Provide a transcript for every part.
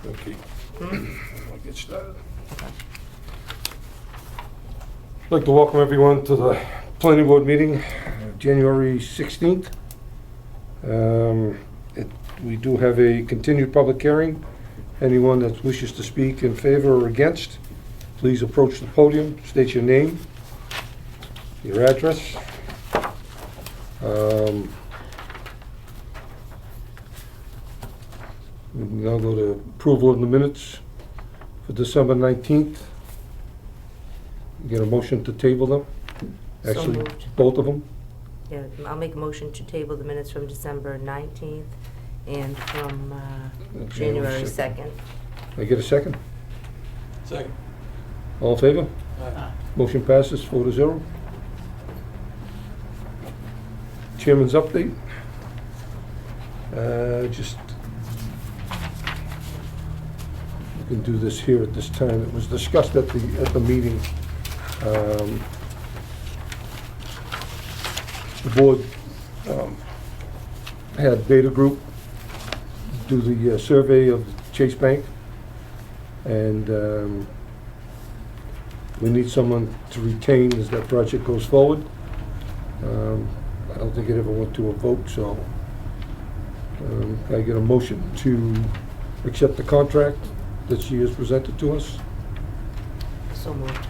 Okay. I'll get started. I'd like to welcome everyone to the planning board meeting, January 16th. We do have a continued public hearing. Anyone that wishes to speak in favor or against, please approach the podium, state your name, your address. We can now go to approval of the minutes for December 19th. Get a motion to table them? So Actually, moved. both of them? Yeah, I'll make a motion to table the minutes from December 19th and from January 2nd. Can I get a second? Second. All in favor? Aye. Motion passes 4-0. Chairman's update. Just, we can do this here at this time. It was discussed at the meeting. The board had Beta Group do the survey of Chase Bank, and we need someone to retain as that project goes forward. I don't think it ever went to a vote, so can I get a motion to accept the contract that she has presented to us? So moved.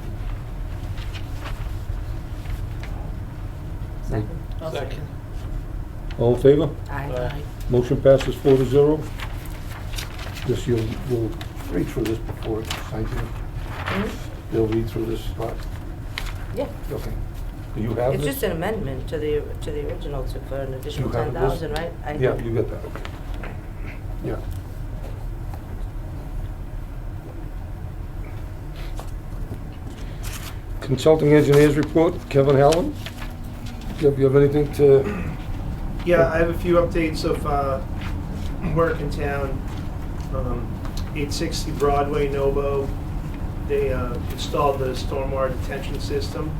Second. Second. All in favor? Aye. Motion passes 4-0. Guess we'll read through this before it signs it. They'll read through this part. Yeah, Okay. Do you have it's this? just an amendment to the original for an additional You have this? 10,000, right? Yeah, you got that, okay. Yeah. Consulting engineers report, Kevin Hallen. Do you have anything to? Yeah, I have a few updates of work in town. 860 Broadway, Novo. They installed the stormwater detention system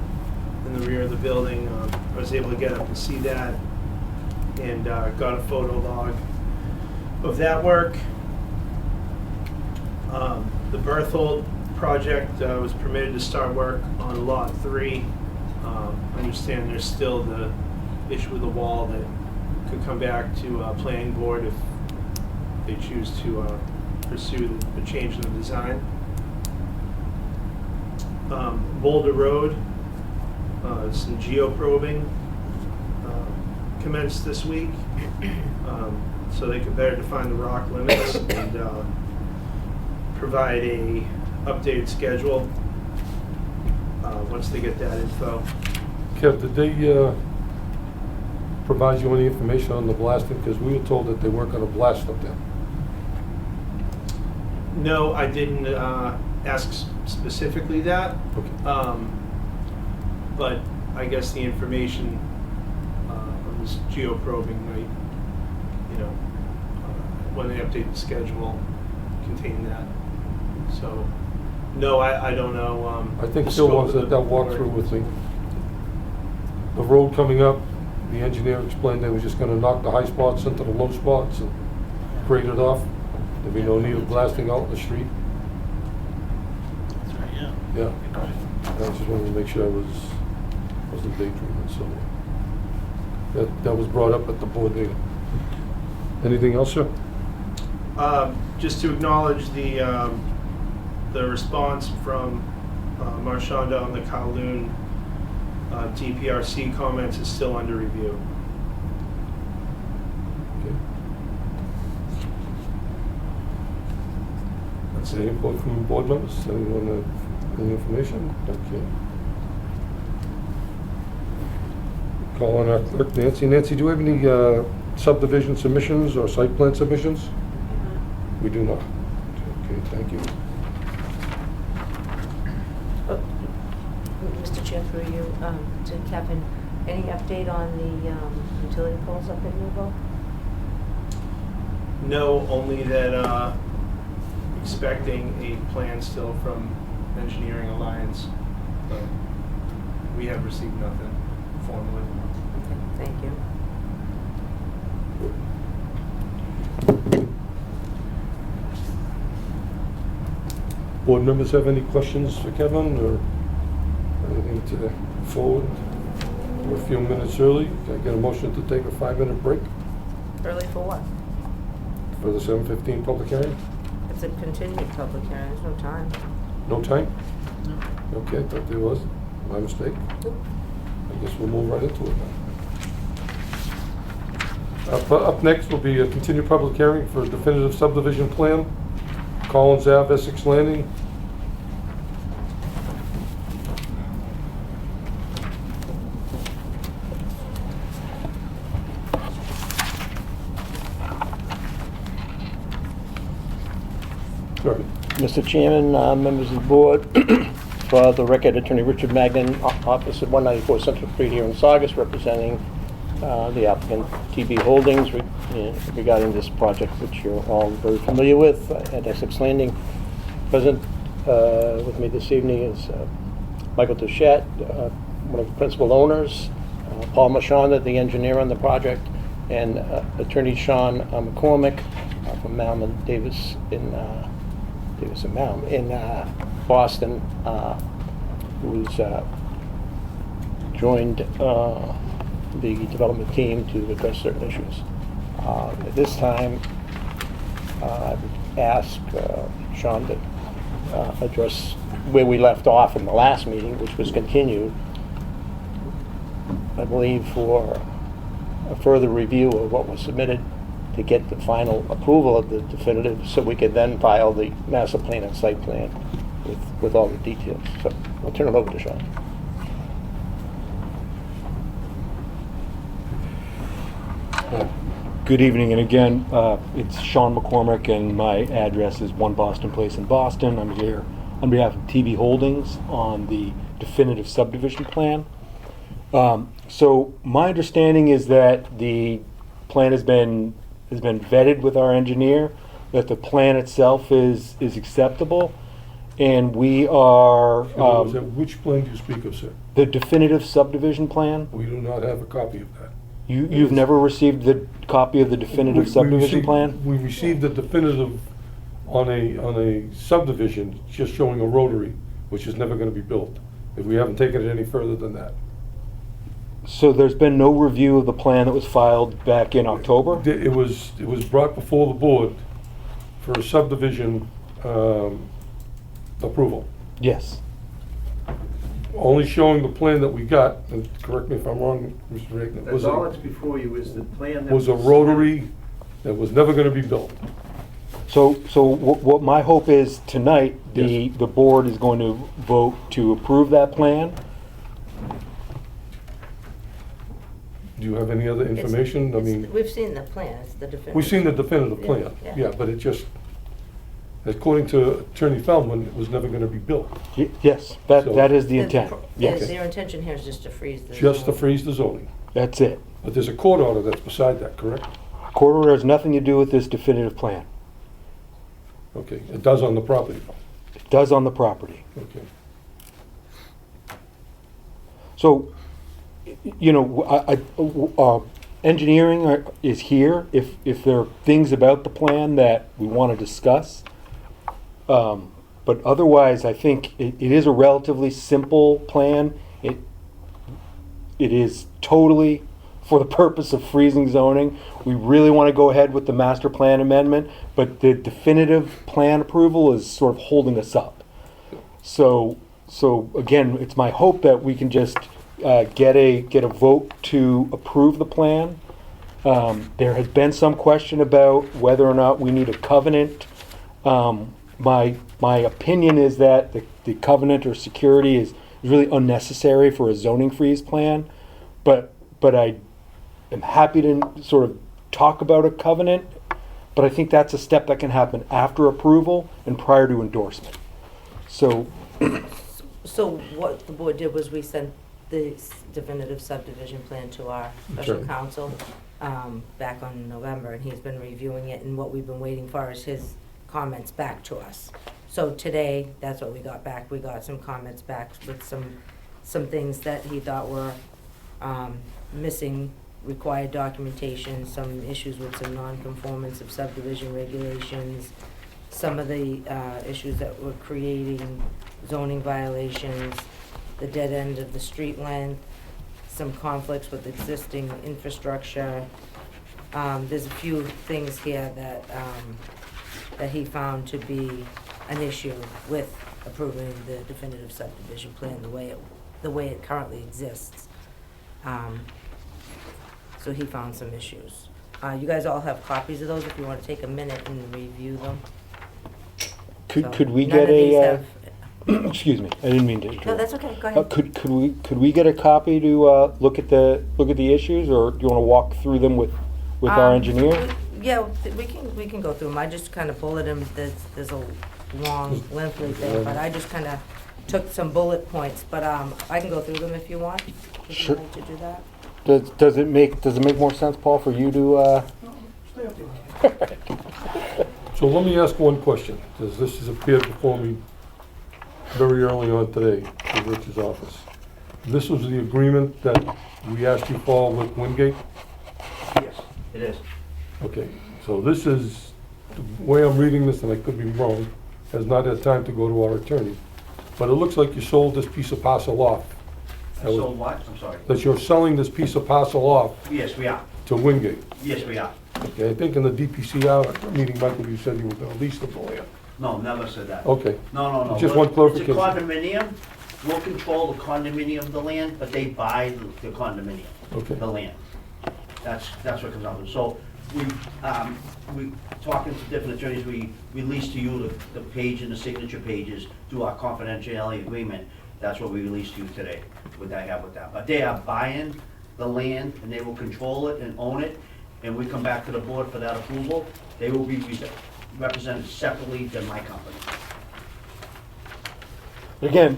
in the rear of the building. I was able to get up and see that and got a photo log of that work. The Berthold project was permitted to start work on Lot 3. I understand there's still the issue with the wall that could come back to planning board if they choose to pursue the change in the design. Boulder Road, some geoprobing commenced this week, so they could better define the rock limits and provide a updated schedule once they get that info. Kev, did they provide you any information on the blasting? Because we were told that they weren't going to blast up there. No, I didn't ask specifically that. Okay. But I guess the information on this geoprobing might, when they update the schedule, contain that. So, no, I don't know. I think the Phil scope was of at that walkthrough with me. The road coming up, the engineer explained they were just going to knock the high spots into the low spots and grade it off. There'd be no need of blasting out in the street. That's right, yeah. Yeah. I just wanted to make sure I wasn't daydreaming, so that was brought up at the board meeting. Anything else, sir? Just to acknowledge the response from Marchanda on the Kowloon DPRC comments is still under review. Okay. That's any input from board members? Anyone have any information? Okay. Call on our clerk, Nancy. Nancy, do we have any subdivision submissions or site plan submissions? We do not. Okay, thank you. Mr. Chair, through you, to Kevin, any update on the utility poles up in Newville? No, only that expecting a plan still from Engineering Alliance, but we have received nothing formally. Okay, thank you. board members have any questions for Kevin or anything to forward? We're a few minutes early. Can I get a motion to take a 5-minute break Early for what? for the 7:15 public hearing? It's a continued public hearing, there's no time. No time? No. Okay, I thought there was. My mistake. I guess we'll move right into it then. Up next will be a continued public hearing for a definitive subdivision plan, Collins Ave, Essex Landing. Sorry. Mr. Chairman, members of the board, for the record, Attorney Richard Magnan, office at 194 Central Street here in Saugus, representing the applicant TB Holdings regarding this project, which you're all very familiar with, at Essex Landing. Present with me this evening is Michael Touchette, one of the principal owners, Paul Machonda, the engineer on the project, and Attorney Sean McCormick from Malm Davis in Malm in Boston, who's joined the development team to address certain issues. At this time, I would ask Sean to address where we left off in the last meeting, which was continued, I believe, for a further review of what was submitted to get the final approval of the definitive, so we could then file the master plan and site plan with all the details. So I'll turn it over to Sean. Good evening, and again, it's Sean McCormick, and my address is 1 Boston Place in Boston. I'm here on behalf of TB Holdings on the definitive subdivision plan. So my understanding is that the plan has been vetted with our engineer, that the plan itself is acceptable, and we are Which plan do you speak of, sir? the definitive subdivision plan. We do not have a copy of that. You've never received the copy of the definitive subdivision plan? We received the definitive on a subdivision, just showing a rotary, which is never gonna be built, if we haven't taken it any further than that. So there's been no review of the plan that was filed back in October? It was brought before the board for a subdivision approval. Yes. Only showing the plan that we got, and correct me if I'm wrong, Mr. Regner, That's all that's before you is the plan that was a rotary that was never gonna be built. So what my hope is tonight, the board is going to vote to approve that plan. Do you have any other information? I mean, We've seen the plan, it's the definitive. we've seen the definitive Yeah, plan, yeah. yeah, but it just, according to Attorney Feldman, it was never gonna be built. Yes, that is the intent. Yes, Their intention here is just to freeze the. Just to zone. freeze the zoning. that's it. But there's a court order that's beside that, correct? Court order has nothing to do with this definitive plan. Okay, it does on the property. It does on the property. Okay. So, engineering is here if there are things about the plan that we want to discuss. But otherwise, I think it is a relatively simple plan. It is totally for the purpose of freezing zoning. We really want to go ahead with the master plan amendment, but the definitive plan approval is sort of holding us up. So again, it's my hope that we can just get a vote to approve the plan. There has been some question about whether or not we need a covenant. My opinion is that the covenant or security is really unnecessary for a zoning freeze plan, but I am happy to sort of talk about a covenant, but I think that's a step that can happen after approval and prior to endorsement. So what the board did was we sent the definitive subdivision plan to our special Sure. counsel back on November, and he's been reviewing it, and what we've been waiting for is his comments back to us. So today, that's what we got back. We got some comments back with some things that he thought were missing required documentation, some issues with some non-conformance of subdivision regulations, some of the issues that were creating zoning violations, the dead end of the street length, some conflicts with existing infrastructure. There's a few things here that he found to be an issue with approving the definitive subdivision plan the way it currently exists. So he found some issues. You guys all have copies of those if you want to take a minute and review them. So Could we none get of these a, have- excuse me, I didn't mean to interrupt. No, that's okay, go ahead. Could we get a copy to look at the issues, or do you want to walk through them with our engineer? Yeah, we can go through them. I just kind of bulleted them. There's a long, lengthy thing, but I just kind of took some bullet points. But I can go through them if you want. Would Sure. you like to do that? Does it make more sense, Paul, for you to? So let me ask one question, because this has appeared before me very early on today in Rich's office. This was the agreement that we asked you for with Wingate? Yes, it is. Okay, so this is, the way I'm reading this, and I could be wrong, has not had time to go to our attorney, but it looks like you sold this piece of parcel off. So what? I'm sorry. That you're selling this piece of parcel off Yes, we are. to Wingate. Yes, we are. Okay, I think in the DPCR meeting, Michael, you said you were gonna lease the land. No, never said that. Okay, No. Just one clarification. It's a condominium. We'll control the condominium of the land, but they buy the condominium, okay. the land. That's what comes out of it. So we talking to different attorneys, we release to you the page and the signature pages to our confidentiality agreement. That's what we released to you today, what I have with that. But they are buying the land and they will control it and own it. And we come back to the board for that approval. They will be represented separately than my company. Again,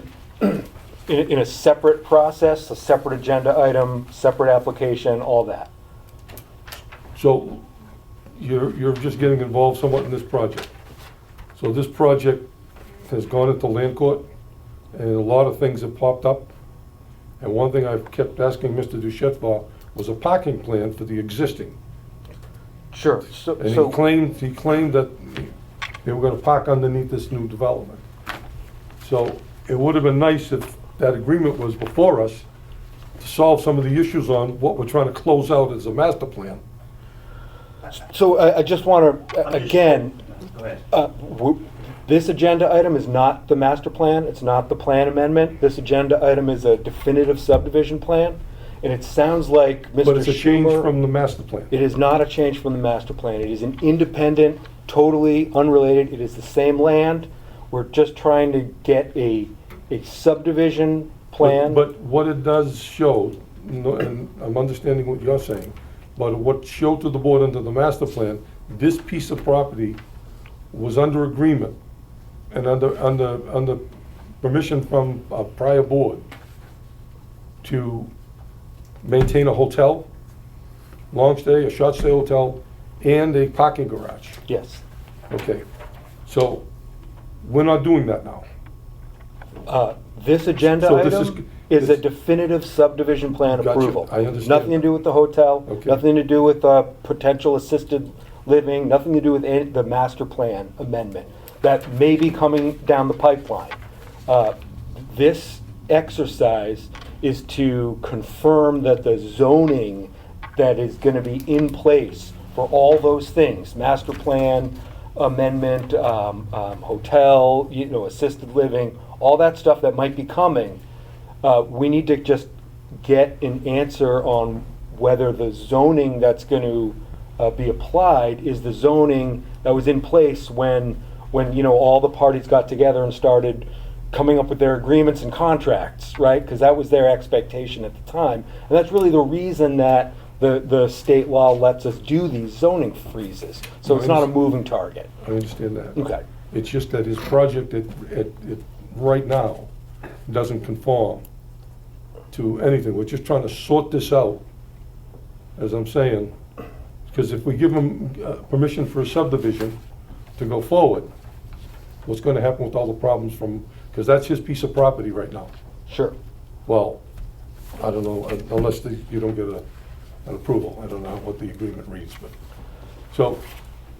in a separate process, a separate agenda item, separate application, all that. So you're just getting involved somewhat in this project. So this project has gone into land court, and a lot of things have popped up. And one thing I've kept asking Mr. Duchette for was a parking plan for the existing. Sure. And he claimed that they were gonna park underneath this new development. So it would have been nice if that agreement was before us to solve some of the issues on what we're trying to close out as a master plan. So I just want to, again, Go ahead. this agenda item is not the master plan, it's not the plan amendment. This agenda item is a definitive subdivision plan, and it sounds like Mr. Schumer... But it's a change from the master plan. It is not a change from the master plan. It is an independent, totally unrelated, it is the same land. We're just trying to get a subdivision plan. But what it does show, and I'm understanding what you're saying, but what showed to the board under the master plan, this piece of property was under agreement and under permission from a prior board to maintain a hotel, long stay, a short stay hotel, and a parking garage. Yes. Okay, so we're not doing that now. This agenda So this item is a this- definitive subdivision plan Gotcha. approval. I understand. Nothing to do with the hotel, Okay. nothing to do with potential assisted living, nothing to do with the master plan amendment that may be coming down the pipeline. This exercise is to confirm that the zoning that is going to be in place for all those things, master plan, amendment, hotel, assisted living, all that stuff that might be coming, we need to just get an answer on whether the zoning that's going to be applied is the zoning that was in place when all the parties got together and started coming up with their agreements and contracts, right? Because that was their expectation at the time. And that's really the reason that the state law lets us do these zoning freezes. So it's not a moving target. I understand that. Okay. It's just that his project, it right now, doesn't conform to anything. We're just trying to sort this out, as I'm saying, because if we give him permission for a subdivision to go forward, what's gonna happen with all the problems because that's his piece of property right now. Sure. Well, I don't know, unless you don't get an approval. I don't know what the agreement reads, but. So,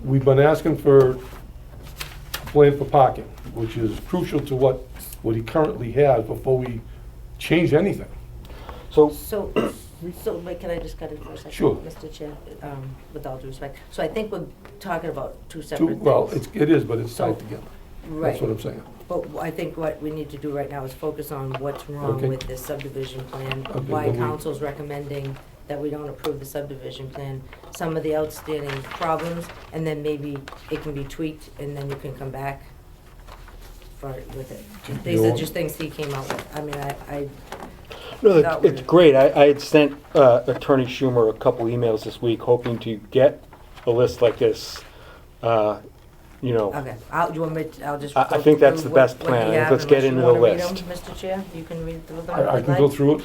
we've been asking for plan for parking, which is crucial to what he currently has before we change anything. So, So, wait, can I just cut it for a second? Sure. Mr. Chair, with all due respect. So I think we're talking about two separate things. Well, it is, but it's So- tied together. Right. That's what I'm saying. But I think what we need to do right now is focus on what's wrong Okay. with this subdivision plan, Okay, why then we- council's recommending that we don't approve the subdivision plan, some of the outstanding problems, and then maybe it can be tweaked, and then you can come back with it. These are just things he came out with. I mean, I no, That it's would- great. I had sent Attorney Schumer a couple emails this week hoping to get a list like this, you know. okay, do you want me to, I'll just. I go think that's through the best what you plan. have, Let's get unless you into the wanna read list. them, Mr. Chair, you can read through them. I if can you'd go like. through it.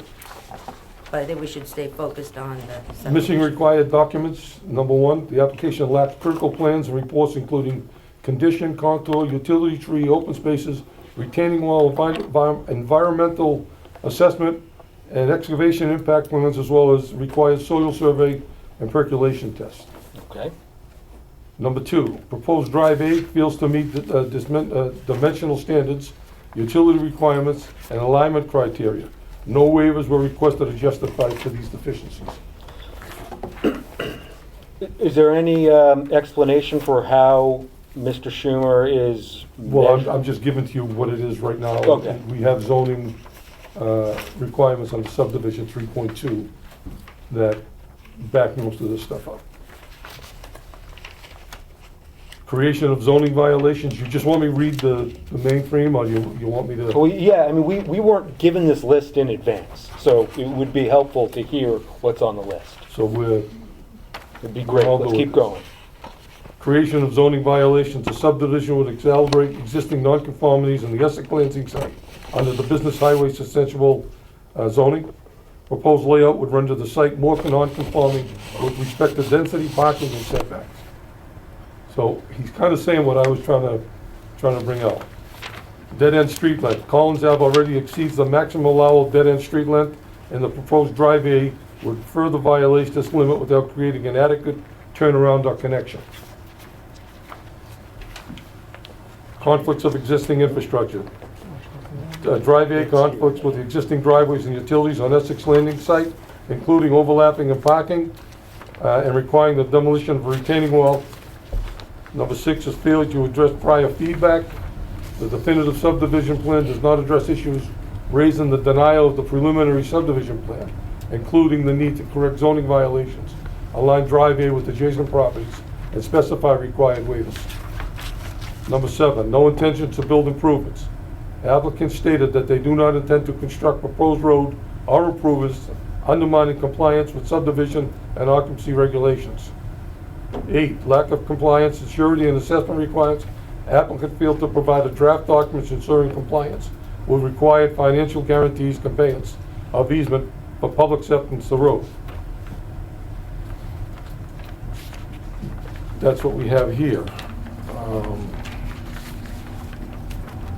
But I think we should stay focused on the. Missing required documents, number one, the application lacks critical plans and reports including condition, contour, utility tree, open spaces, retaining wall, environmental assessment, and excavation impact plans, as well as required soil survey and percolation test. Okay. Number two, proposed drive A fails to meet dimensional standards, utility requirements, and alignment criteria. No waivers were requested or justified for these deficiencies. Is there any explanation for how Mr. Schumer is? Well, I'm just giving to you what it is right now. Okay. We have zoning requirements under subdivision 3.2 that back most of this stuff up. Creation of zoning violations, you just want me to read the mainframe, or you want me to? Well, yeah, I mean, we weren't given this list in advance, so it would be helpful to hear what's on the list. So It'd be great. I'll Let's go keep with going. creation of zoning violations, a subdivision would accelerate existing nonconformities in the Essex Lansing site under the business highway sensible zoning. Proposed layout would render the site more non-conforming with respect to density, parking, and setbacks. So he's kind of saying what I was trying to bring out. Dead-end street length. Collins Ave already exceeds the maximum allowable dead-end street length, and the proposed drive-A would further violate this limit without creating an adequate turnaround or connection. Conflicts of existing infrastructure. Drive-A conflicts with the existing driveways and utilities on Essex Landing site, including overlapping and parking, and requiring the demolition of a retaining wall. Number 6 is failure to address prior feedback. The definitive subdivision plan does not address issues raised in the denial of the preliminary subdivision plan, including the need to correct zoning violations, align drive-A with adjacent properties, and specify required waivers. Number 7, no intention to build improvements. Applicants stated that they do not intend to construct proposed road or improvements undermining compliance with subdivision and occupancy regulations. 8, lack of compliance with surety and assessment requirements. Applicant failed to provide a draft document ensuring compliance with required financial guarantees, conveyance of easement for public acceptance of the road. That's what we have here.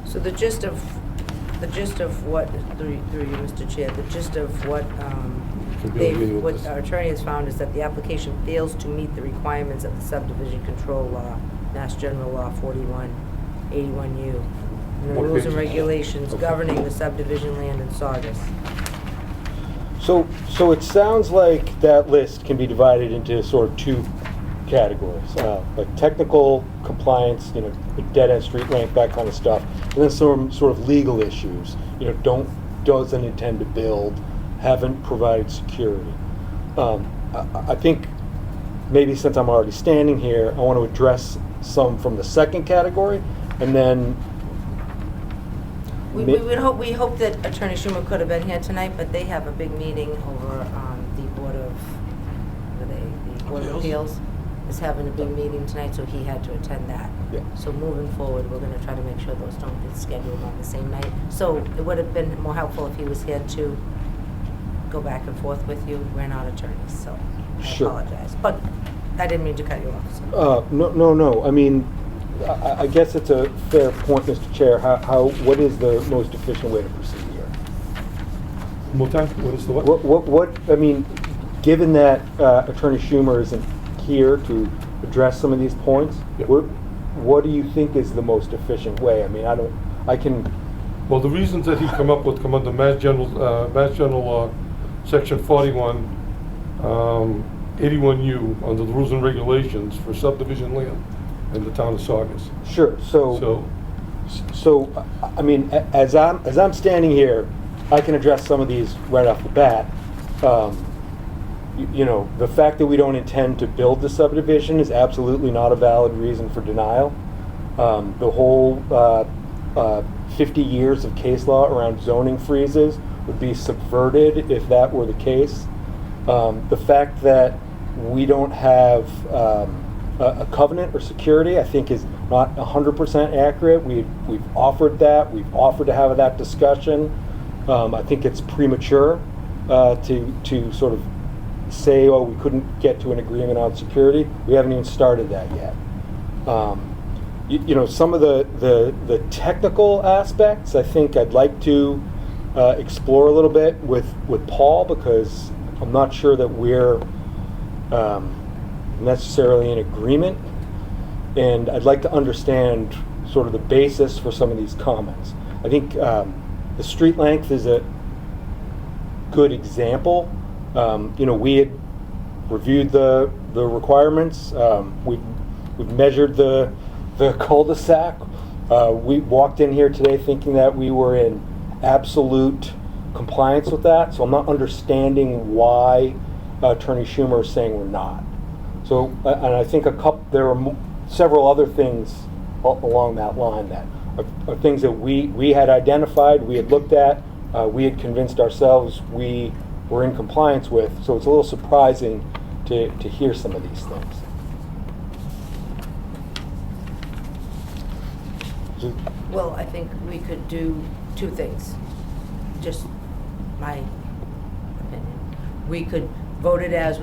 So the gist of what, through you, Mr. Chair, the gist of what, what our attorney has found is that the application fails to meet the requirements of the subdivision control law, Mass General Law 4181U, and the What rules page and is that? regulations Okay. governing the subdivision land in Saugus. So it sounds like that list can be divided into sort of two categories, like technical compliance, you know, with dead-end street length, that kind of stuff, and then some sort of legal issues, you know, doesn't intend to build, haven't provided security. I think maybe since I'm already standing here, I want to address some from the second category, and then We hope that Attorney Schumer could have been here tonight, but they have a big meeting over the Board of, the Board of Appeals is having a big meeting tonight, so he had to attend that. Yeah. So moving forward, we're gonna try to make sure those don't get scheduled on the same night. So it would have been more helpful if he was here to go back and forth with you. We're not attorneys, so I Sure. apologize. But I didn't mean to cut you off, so. No. I mean, I guess it's a fair point, Mr. Chair. What is the most efficient way to proceed here? One more time, what is the what? What, I mean, given that Attorney Schumer isn't here to address some of these points, Yeah. what do you think is the most efficient way? I mean, I can, Well, the reasons that he come up with come under Mass General Law, Section 41, 81U, under the rules and regulations for subdivision land in the town of Saugus. sure, So, So, I mean, as I'm standing here, I can address some of these right off the bat. You know, the fact that we don't intend to build the subdivision is absolutely not a valid reason for denial. The whole 50 years of case law around zoning freezes would be subverted if that were the case. The fact that we don't have a covenant or security, I think, is not 100% accurate. We've offered that. We've offered to have that discussion. I think it's premature to sort of say, oh, we couldn't get to an agreement on security. We haven't even started that yet. You know, some of the technical aspects, I think I'd like to explore a little bit with Paul, because I'm not sure that we're necessarily in agreement, and I'd like to understand sort of the basis for some of these comments. I think the street length is a good example. You know, we had reviewed the requirements. We've measured the cul-de-sac. We walked in here today thinking that we were in absolute compliance with that, so I'm not understanding why Attorney Schumer is saying we're not. So, and I think there are several other things along that line that are things that we had identified, we had looked at, we had convinced ourselves we were in compliance with. So it's a little surprising to hear some of these things. Well, I think we could do two things, just my opinion. We could vote it as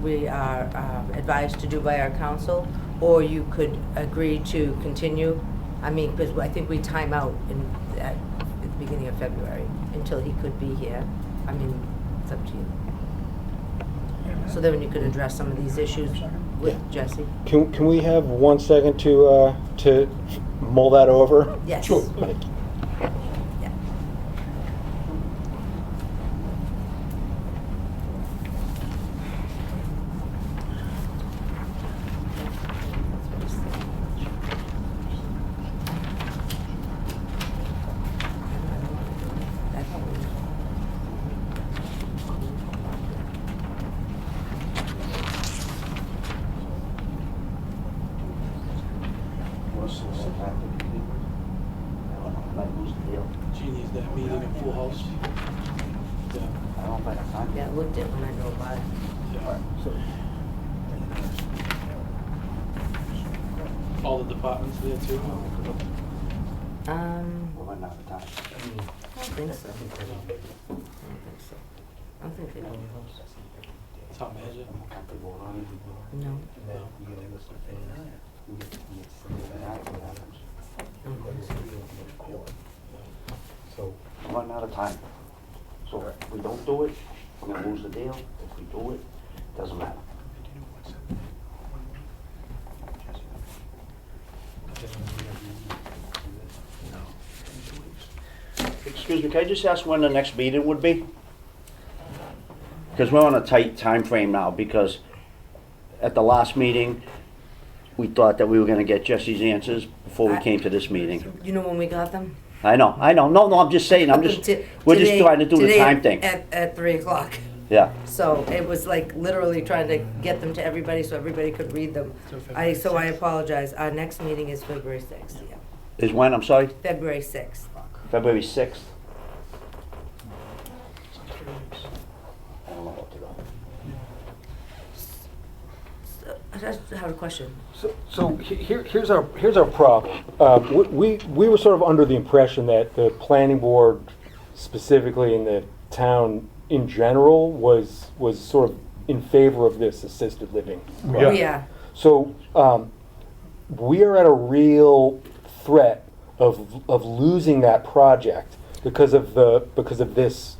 we are advised to do by our council, or you could agree to continue. I mean, because I think we time out at the beginning of February until he could be here. I mean, it's up to you. So then you could address some of these issues with Jesse. Can we have 1 second to mull that over? Yes. Sure. Thank you. Yeah. Jeannie's that meeting in Full House. Yeah. Yeah, I looked at when I drove by. All the departments there too. I don't think so. I don't think they do. Top measure. No. So, I'm running out of time. So if we don't do it, we're gonna lose the deal. If we do it, doesn't matter. Excuse me, can I just ask when the next meeting would be? Because we're on a tight time frame now, because at the last meeting, we thought that we were gonna get Jesse's answers before we came to this meeting. You know when we got them? I know. No, I'm just saying, we're just trying to do the Today time thing. At 3 o'clock. Yeah. So it was like literally trying to get them to everybody so everybody could read them. So I apologize. Our next meeting is February 6th, yeah. Is when, I'm sorry? February 6th. February 6th? I don't know what to do. So, I just have a question. So here's our problem. We were sort of under the impression that the planning board, specifically in the town in general, was sort of in favor of this assisted living. Yeah. Yeah. So we are at a real threat of losing that project because of this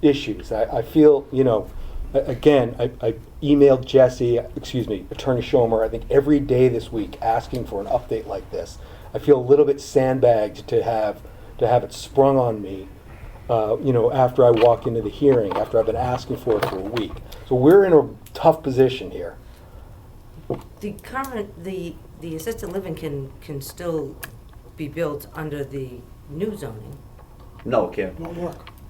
issues. I feel, you know, Again, I emailed Jesse, excuse me, Attorney Schomer, I think every day this week, asking for an update like this. I feel a little bit sandbagged to have it sprung on me, after I walk into the hearing, after I've been asking for it for a week. So we're in a tough position here. The current, the assisted living can still be built under the new zoning. No, Kim. It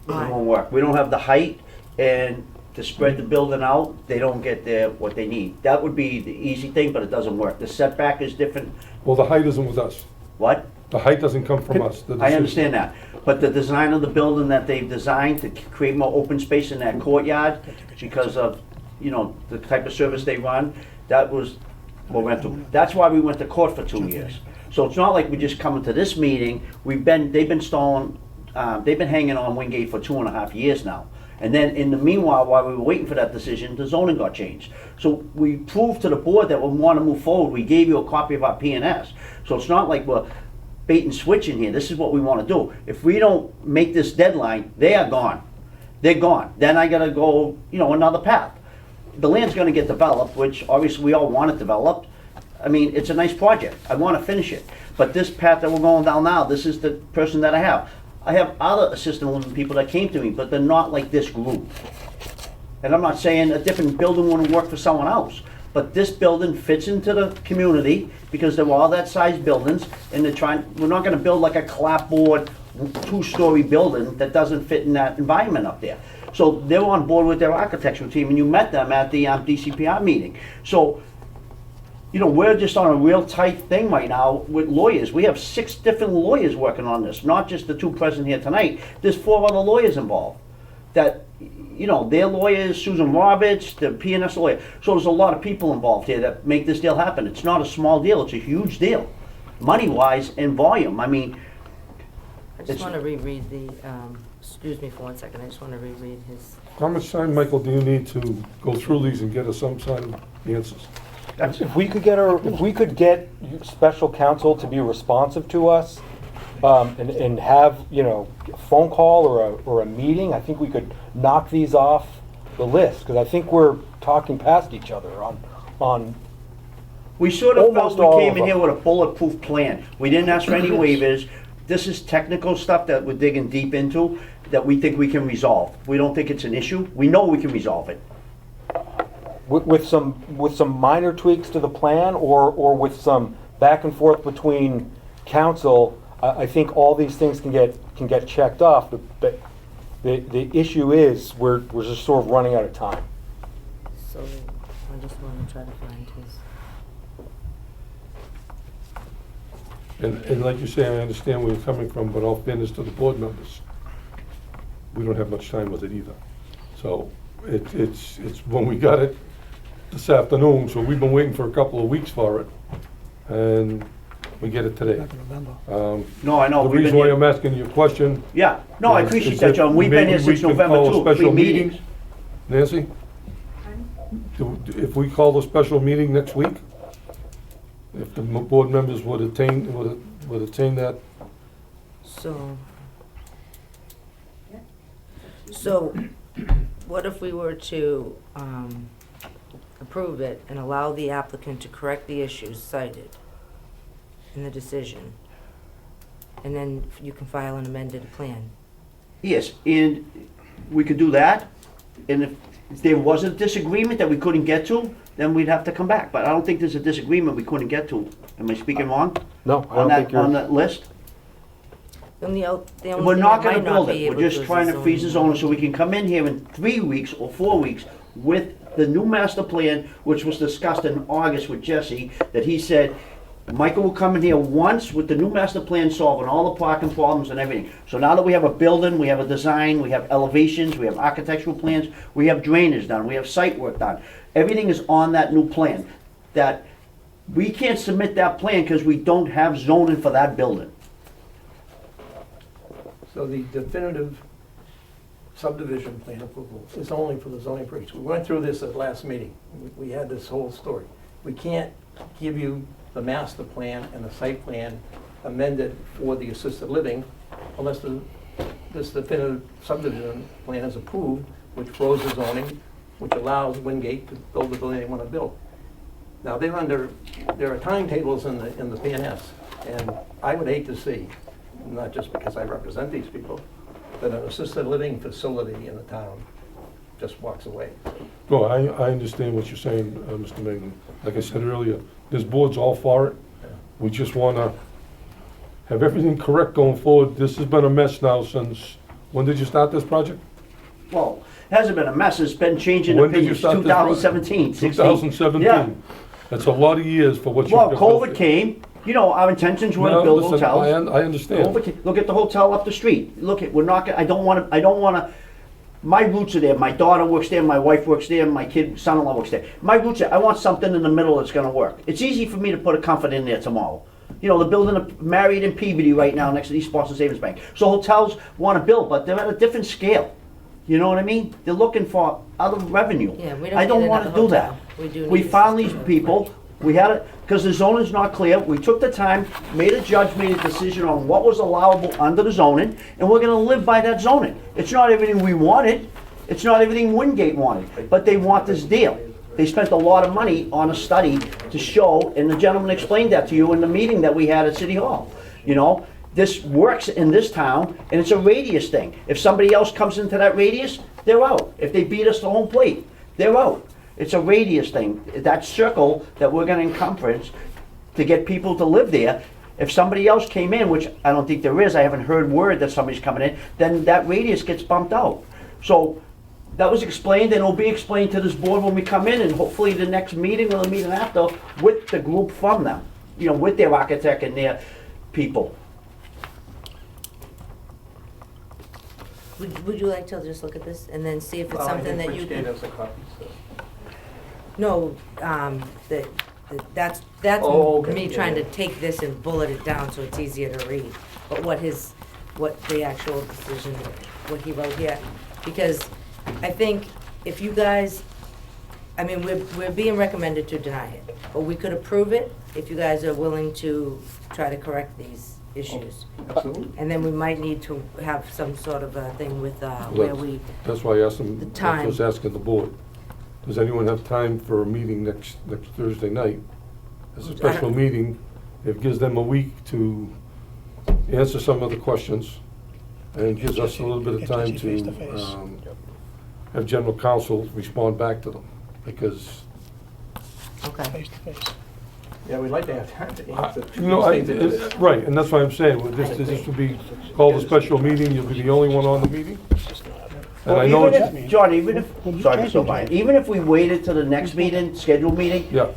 Why? won't work. We don't have the height, and to spread the building out, they don't get what they need. That would be the easy thing, but it doesn't work. The setback is different. Well, the height isn't with us. What? The height doesn't come from us. The I decision- understand that, but the design of the building that they've designed to create more open space in that courtyard, because of, the type of service they run, that was, that's why we went to court for 2 years. So it's not like we just come to this meeting, they've been hanging on Wingate for 2.5 years now. And then in the meanwhile, while we were waiting for that decision, the zoning got changed. So we proved to the board that we want to move forward. We gave you a copy of our P&S. So it's not like we're bait and switch in here. This is what we want to do. If we don't make this deadline, they are gone. They're gone. Then I gotta go, another path. The land's gonna get developed, which obviously we all want it developed. I mean, it's a nice project. I want to finish it. But this path that we're going down now, this is the person that I have. I have other assisted living people that came to me, but they're not like this group. And I'm not saying a different building wouldn't work for someone else, but this building fits into the community because they're all that size buildings, and we're not gonna build like a clapboard, 2-story building that doesn't fit in that environment up there. So they're on board with their architectural team, and you met them at the DCPR meeting. So, we're just on a real tight thing right now with lawyers. We have 6 different lawyers working on this, not just the 2 present here tonight. There's 4 other lawyers involved. That, their lawyers, Susan Roberts, the P&S lawyer. So there's a lot of people involved here that make this deal happen. It's not a small deal, it's a huge deal, money-wise and volume. I mean, I just want to reread the, excuse me for 1 second, I just want to reread his. How much time, Michael, do you need to go through these and get us some sort of answers? If we could get special counsel to be responsive to us, and have, a phone call or a meeting, I think we could knock these off the list, because I think we're talking past each other on we sort of felt Almost we all came of in here them. with a bulletproof plan. We didn't ask for any waivers. This is technical stuff that we're digging deep into that we think we can resolve. We don't think it's an issue. We know we can resolve it. with some minor tweaks to the plan, or with some back and forth between council. I think all these things can get checked off, but the issue is we're just sort of running out of time. So I just want to try to find his. And like you say, I understand where you're coming from, but all fairness to the board members, we don't have much time with it either. So it's when we got it this afternoon, so we've been waiting for a couple of weeks for it, and we get it today. No, I know. The we've been reason why here- I'm asking you a question. Yeah, no, I is appreciate that, if John. We've been here maybe we since could November call a too, special 3 meetings. meeting. Nancy? If we call a special meeting next week, if the board members would attain that, So what if we were to approve it and allow the applicant to correct the issues cited in the decision? And then you can file an amended plan. Yes, and we could do that, and if there was a disagreement that we couldn't get to, then we'd have to come back, but I don't think there's a disagreement we couldn't get to. Am I speaking wrong? No, I On don't think that, on you're. that list? The only We're not thing I gonna might not build be it, able we're to just is trying to the freeze the zoning. zone so we can come in here in 3 weeks or 4 weeks with the new master plan, which was discussed in August with Jesse, that he said, Michael will come in here once with the new master plan solving all the parking problems and everything. So now that we have a building, we have a design, we have elevations, we have architectural plans, we have drainage done, we have site work done. Everything is on that new plan. That we can't submit that plan because we don't have zoning for that building. So the definitive subdivision plan approval is only for the zoning purpose. We went through this at last meeting. We had this whole story. We can't give you the master plan and the site plan amended for the assisted living unless this definitive subdivision plan is approved, which froze the zoning which allows Wingate to build the building they want to build. Now, there are timetables in the PNS, and I would hate to see, not just because I represent these people, that an assisted living facility in the town just walks away. No, I understand what you're saying, Mr. Magnan. Like I said earlier, this board's all for it. We just want to have everything correct going forward. This has been a mess now since, when did you start this project? Well, it hasn't been a mess, it's been changing When did you opinions, start this project? 2017, 16. 2017. Yeah. That's a lot of years for what you've Well, got. COVID came, you know, our intentions were to No, build listen, hotels. I understand. COVID came. Look at the hotel up the street. Look at, we're not gonna, I don't wanna, my roots are there. My daughter works there, my wife works there, my son-in-law works there. My roots are, I want something in the middle that's gonna work. It's easy for me to put a Comfort in there tomorrow. You know, they're building a Marriott in Peabody right now next to the East Boston Savings Bank. So hotels wanna build, but they're at a different scale. You know what I mean? They're looking for other revenue. Yeah, we don't I don't need wanna another do that. hotel. We do We need found these assisted people, we had it, because the zoning's not clear, we took the time, made a judge, made a decision on what was allowable under the zoning, and we're gonna live by that zoning. It's not everything we wanted, it's not everything Wingate wanted, but they want this deal. They spent a lot of money on a study to show, and the gentleman explained that to you in the meeting that we had at City Hall. You know, this works in this town, and it's a radius thing. If somebody else comes into that radius, they're out. If they beat us to home plate, they're out. It's a radius thing. That circle that we're gonna encompass to get people to live there, if somebody else came in, which I don't think there is, I haven't heard word that somebody's coming in, then that radius gets bumped out. So that was explained, and it'll be explained to this board when we come in, and hopefully the next meeting or the meeting after with the group from them, you know, with their architect and their people. Would you like to just look at this and then see if it's Well, I something think that Rich you gave can? us a copy, so. No, that's Oh, okay, me yeah, trying to yeah. take this and bullet it down so it's easier to read. But what the actual decision, what he wrote here. Because I think if you guys, I mean, we're being recommended to deny it. But we could approve it if you guys are willing to try to correct these issues. Absolutely. And then we might need to have some sort of a thing with, where we, That's why I asked them, The I time. was asking the board. Does anyone have time for a meeting next Thursday night? As a special meeting, it gives them a week to answer some of the questions, and gives us a little bit of time to have general counsel respond back to them, because, okay. Yeah, we'd like to have time to answer. you know, right, and that's why I'm saying, well, this would be called a special meeting, you'll be the only one on the meeting. And I know, Well, even it's- if, John, even if, sorry, so Brian, even if we waited till the next meeting, scheduled meeting, yeah,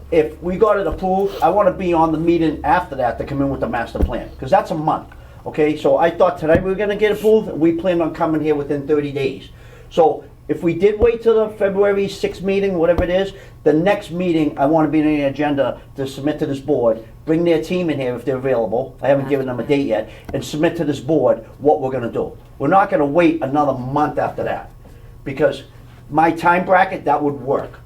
if we got it approved, I wanna be on the meeting after that to come in with the master plan, because that's a month, okay? So I thought tonight we were gonna get approved, and we planned on coming here within 30 days. So if we did wait till the February 6th meeting, whatever it is, the next meeting, I wanna be on the agenda to submit to this board, bring their team in here if they're available, I haven't given them a date yet, and submit to this board what we're gonna do. We're not gonna wait another month after that, because my time bracket, that would work.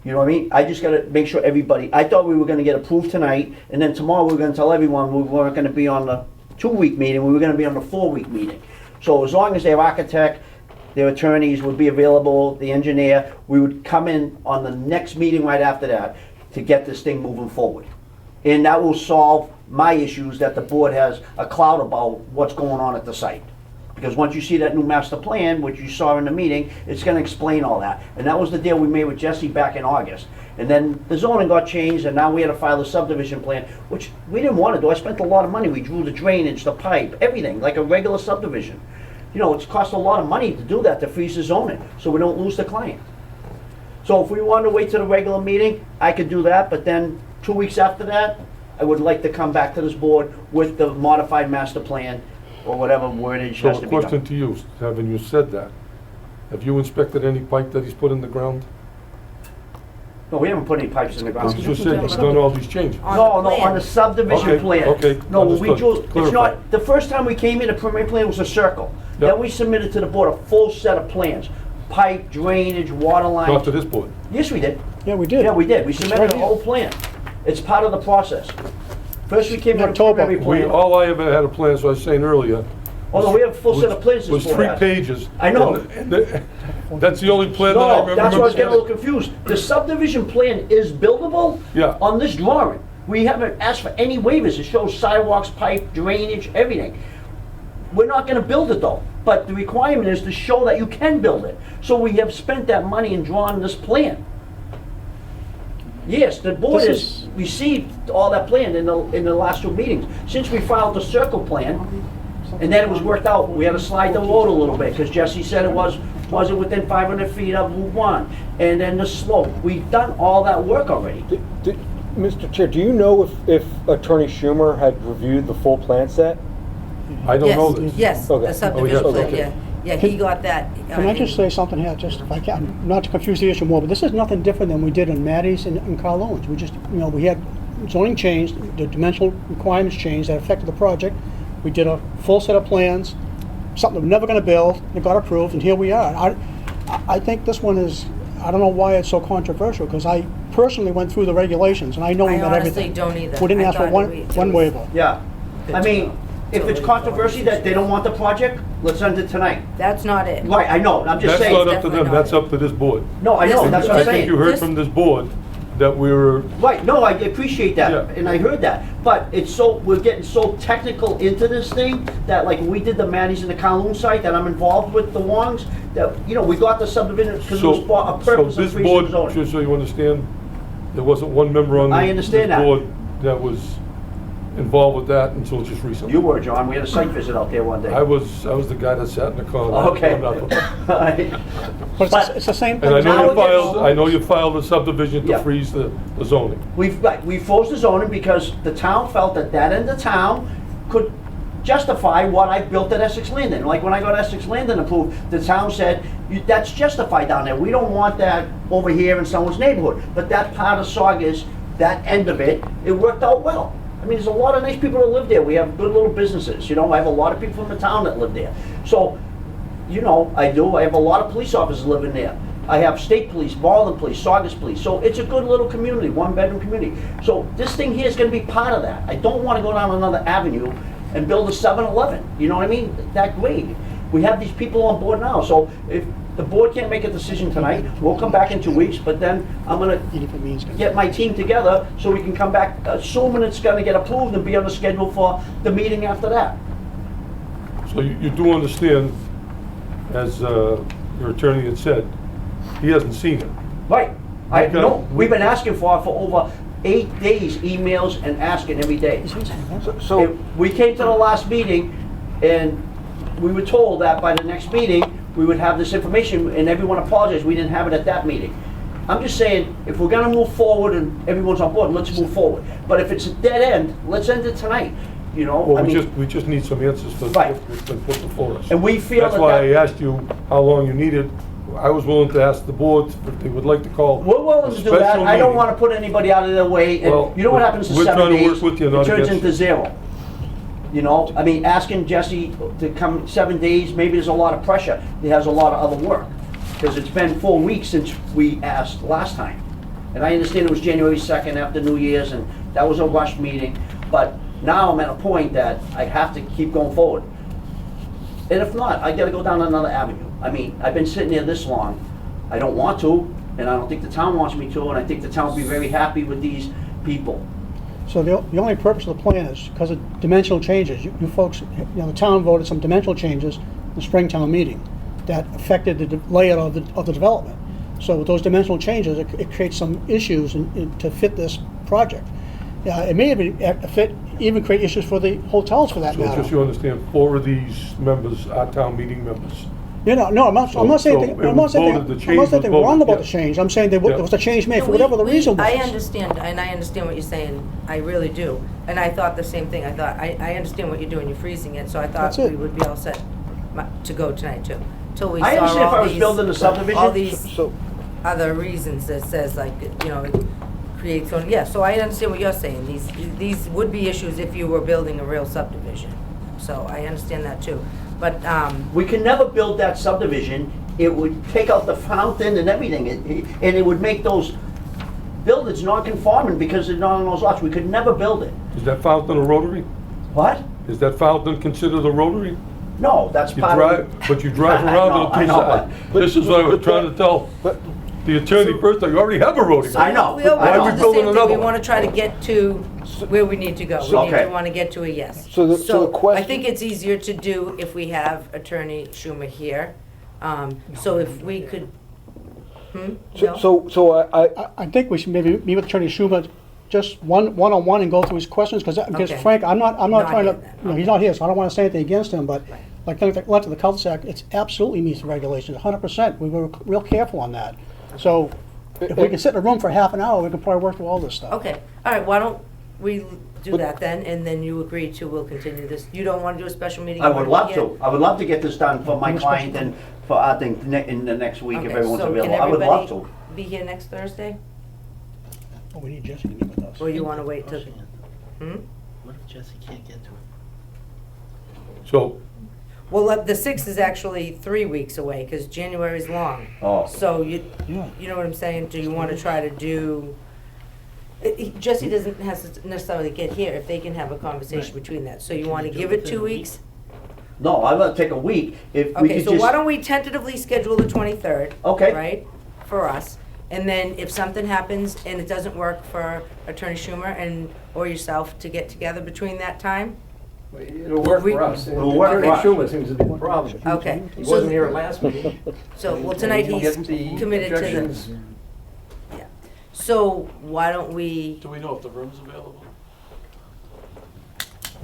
You know what I mean? I just gotta make sure everybody, I thought we were gonna get approved tonight, and then tomorrow we were gonna tell everyone we weren't gonna be on the 2-week meeting, we were gonna be on the 4-week meeting. So as long as their architect, their attorneys would be available, the engineer, we would come in on the next meeting right after that to get this thing moving forward. And that will solve my issues that the board has a cloud about what's going on at the site. Because once you see that new master plan, which you saw in the meeting, it's gonna explain all that. And that was the deal we made with Jesse back in August. And then the zoning got changed, and now we had to file a subdivision plan, which we didn't wanna do. I spent a lot of money. We drew the drainage, the pipe, everything, like a regular subdivision. You know, it's cost a lot of money to do that, to freeze the zoning, so we don't lose the client. So if we wanted to wait till the regular meeting, I could do that, but then 2 weeks after that, I would like to come back to this board with the modified master plan, or whatever wordage so has a to be question done. to you, having you said that, have you inspected any pipe that he's put in the ground? No, we haven't put any pipes in the ground. You just said he's done all these changes. On No, the no, on plan. the subdivision Okay, plan. okay, No, when we understood. drew, it's Clarify. not, the first time we came in, the preliminary plan was a circle. Yep. Then we submitted to the board a full set of plans, pipe, drainage, water Not lines. to this board. Yes, we did. Yeah, we did. Yeah, we did. We It's submitted right a here. whole plan. It's part of the process. First, we came In with a October. preliminary plan. All I ever had a plan, so I was saying earlier, Although we have a full set of plans this Was board 3 has. pages. I know. That's the only plan that I No, remember. that's why I was getting a little seeing. confused. The subdivision plan is buildable Yeah. on this drawing. We haven't asked for any waivers. It shows sidewalks, pipe, drainage, everything. We're not gonna build it though, but the requirement is to show that you can build it. So we have spent that money and drawn this plan. Yes, the board This has is- received all that plan in the last 2 meetings. Since we filed the circle plan, and then it was worked out, we had to slide the road a little bit, because Jesse said it wasn't within 500 feet of Route 1. And then the slope, we've done all that work already. Mr. Chair, do you know if Attorney Schumer had reviewed the full plan set? I don't know this. Yes, Okay. the subdivision Oh, yes, plan, okay. yeah. Yeah, he got that. Can I just say something here, just if I can, not to confuse the issue more, but this is nothing different than we did on Maddie's and Carl Owens. We just, we had zoning changed, the dimensional requirements changed that affected the project. We did a full set of plans, something we're never gonna build, it got approved, and here we are. I think this one is, I don't know why it's so controversial, because I personally went through the regulations, and I know we I met honestly everything. don't either. We didn't I ask for thought one it one was waiver. Yeah. good I to mean, go. if it's controversy that they don't want the project, let's end it tonight. That's not it. Right, I know, I'm just That's saying. not up to definitely them, not that's it. up to this board. No, I know, This- that's what I I'm think saying. you heard This- from this board that we were, Right, no, I appreciate Yeah. that, and I heard that, but it's so, we're getting so technical into this thing, that like we did the Manny's and the Kowloon site, that I'm involved with the Wongs, that, we got the subdivision, because it was for a so purpose of this freezing board, zoning. just so you understand, there wasn't one member on I this understand that. board that was involved with that until just recently. You were, John, we had a site visit out there one day. I was the guy that sat in the corner. Okay. on that one. But But- it's the same And I thing. Now know you it gets- filed, I know you filed a subdivision to Yeah. freeze the zoning. We froze the zoning because the town felt that that end of town could justify what I built at Essex Landon. Like when I got Essex Landon approved, the town said, that's justified down there. We don't want that over here in someone's neighborhood. But that part of Saugus, that end of it, it worked out well. I mean, there's a lot of nice people that live there. We have good little businesses, I have a lot of people from the town that live there. So, I have a lot of police officers living there. I have state police, Baldwin police, Saugus police. So it's a good little community, 1-bedroom community. So this thing here is gonna be part of that. I don't wanna go down another avenue and build a 7-Eleven, you know what I mean? That grade. We have these people on board now, so if the board can't make a decision tonight, we'll come back in 2 weeks, but then I'm gonna And if it means gonna- get my team together so we can come back, assuming it's gonna get approved and be on the schedule for the meeting after that. So you do understand, as your attorney had said, he hasn't seen it. Right. I Okay. know, we've been asking for it for over 8 days, emails and asking every day. So, And we came to the last meeting, and we were told that by the next meeting, we would have this information, and everyone apologized, we didn't have it at that meeting. I'm just saying, if we're gonna move forward and everyone's on board, let's move forward. But if it's a dead end, let's end it tonight, Well, I mean, we just need some answers for Right. what's been put before us. and we feel That's that why I that, asked you how long you needed. I was willing to ask the board if they would like to call. we're willing to do that, special I don't meeting. wanna put anybody out of their way, and Well, you know what happens to we're 7 trying to days? work with you, It not turns against into 0. I mean, asking Jesse to come 7 days, maybe there's a lot of pressure. He has a lot of other work. Because it's been 4 weeks since we asked last time. And I understand it was January 2nd after New Year's, and that was a rush meeting. But now I'm at a point that I have to keep going forward. And if not, I gotta go down another avenue. I mean, I've been sitting there this long. I don't want to, and I don't think the town wants me to, and I think the town will be very happy with these people. So the only purpose of the plan is because of dimensional changes. You folks, the town voted some dimensional changes in the Springtown meeting that affected the layout of the development. So with those dimensional changes, it creates some issues to fit this project. It may even create issues for the hotels for that So just matter. so you understand, 4 of these members are town meeting members. No, I'm not saying, So it was voted, the I'm not saying change was anything wrong voted, about yeah. the change. I'm saying there Yeah. was a change made for We- whatever the we- reason was. I understand, and I understand what you're saying, I really do. And I thought the same thing, I understand what you're doing, you're freezing it, so I thought That's it. we would be all set to go tonight too. Till we I saw understand if I all was these, building a subdivision. all these so, other reasons that says like, it creates, yeah, so I understand what you're saying. These would be issues if you were building a real subdivision. So I understand that too. But, We can never build that subdivision. It would take out the fountain and everything, and it would make those buildings non-conforming because they're not on those lots. We could never build it. Is that fountain a rotary? What? Is that fountain considered a rotary? No, that's You part of. drive, but you drive around on I the two know, sides. but- This is what I was trying to tell the attorney first, you already have a road. I know. We all Why are want we to do the building same thing. another We one? want to try to get to where we need to go. We need Okay. to want to get to a yes. So the I question- think it's easier to do if we have Attorney Schumer here. So if we could, no? So I think we should maybe meet with Attorney Schumer, just one-on-one and go through his questions, because Okay. Frank, I'm not Not trying to, here then. you know, he's not here, so I don't want to say anything against him, but Right. like the to the cul-de-sac, it's absolutely meets the regulations, 100%. We were real careful on that. So if we can sit in a room for half an hour, we can probably work through all this stuff. Okay, all right, why don't we do that then, and then you agree to, we'll continue this. You don't want to do a special meeting? I You would wanna love be to. here? I would love to get this done for my client and for, I think, in the next week, if Okay, everyone's so available. can I would love everybody to. be here next Thursday? Oh, we need Jesse to meet with us. Or you want to wait till, What if Jesse can't get to it? So, well, the 6th is actually 3 weeks away, because January's long. Oh. So Yeah. you know what I'm saying? Do you want to try to do, Jesse doesn't have to necessarily get here, if they can have a conversation between that. So you want to do give it it 2 within a week? weeks? No, I'm gonna take a week. If we Okay, could so just. why don't we tentatively schedule the 23rd? Okay. Right, for us, and then if something happens and it doesn't work for Attorney Schumer and, or yourself to get together between that time? It'll work We- for us. It'll work for us. Schumer seems to be the problem. Okay. He So- wasn't here at last meeting. So, well, tonight We'll he's get the committed to the, objections. yeah. So why don't we, Do we know if the room's available?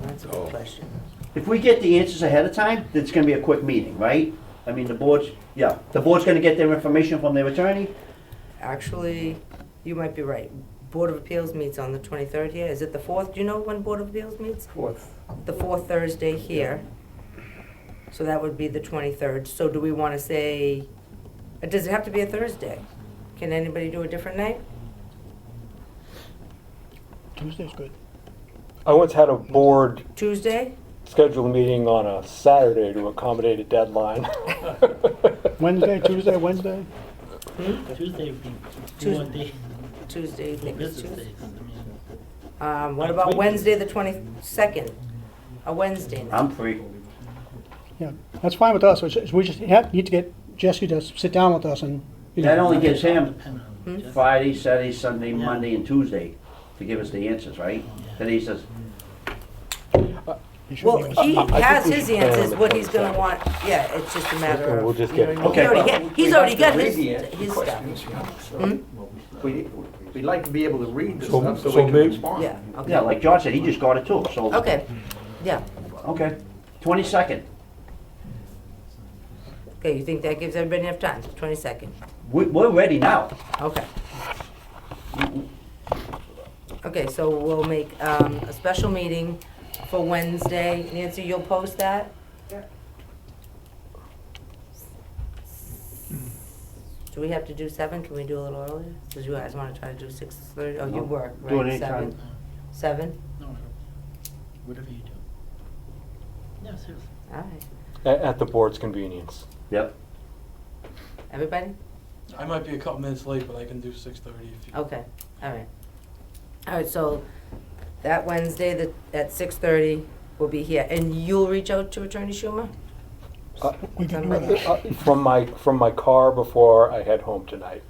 that's a good question. If we get the answers ahead of time, it's gonna be a quick meeting, right? I mean, the board's gonna get their information from their attorney. Actually, you might be right. Board of Appeals meets on the 23rd here. Is it the 4th? Do you know when Board of Appeals meets? Fourth. The 4th Thursday here. So that would be the 23rd. So do we want to say, does it have to be a Thursday? Can anybody do a different night? Tuesday's good. I once had a board Tuesday? schedule a meeting on a Saturday to accommodate a deadline. Wednesday, Tuesday, Wednesday? Tuesday would be Tuesday. more day, Tuesday, you think it's business Tuesday? days. I mean, What about Wednesday, the 22nd? A Wednesday night? I'm free. Yeah, that's fine with us. We just need to get Jesse to sit down with us and, you That know, only gives him depend on Jesse. Friday, Saturday, Sunday, Yeah. Monday, and Tuesday to give us the answers, right? Then he says, he should Well, be able to- he I think has we his should plan answers, the what he's gonna 22nd. want, yeah, it's just a matter of. We'll just you get know, it. he Okay. already got- He's already got his We'd stuff. questions, you know, so we'd like to be able to read the So- stuff so so we can maybe- respond. Yeah, okay. yeah, like John said, he just got it too, so. Okay, yeah. Okay. 22nd. Okay, you think that gives everybody enough time, 22nd? We're ready now. Okay. Okay, so we'll make a special meeting for Wednesday. Nancy, you'll post that? Do we have to do 7? Can we do a little earlier? Does you guys want to try to do 6:30? Oh, you No. work, Do it right? anytime. 7? No, whatever you do. No, seriously. All right. At the board's convenience. Yep. Everybody? I might be a couple minutes late, but I can do 6:30 if you. Okay, all right. All right, so that Wednesday at 6:30 we'll be here. And you'll reach out to Attorney Schumer? We can do that. From my car before I head home tonight.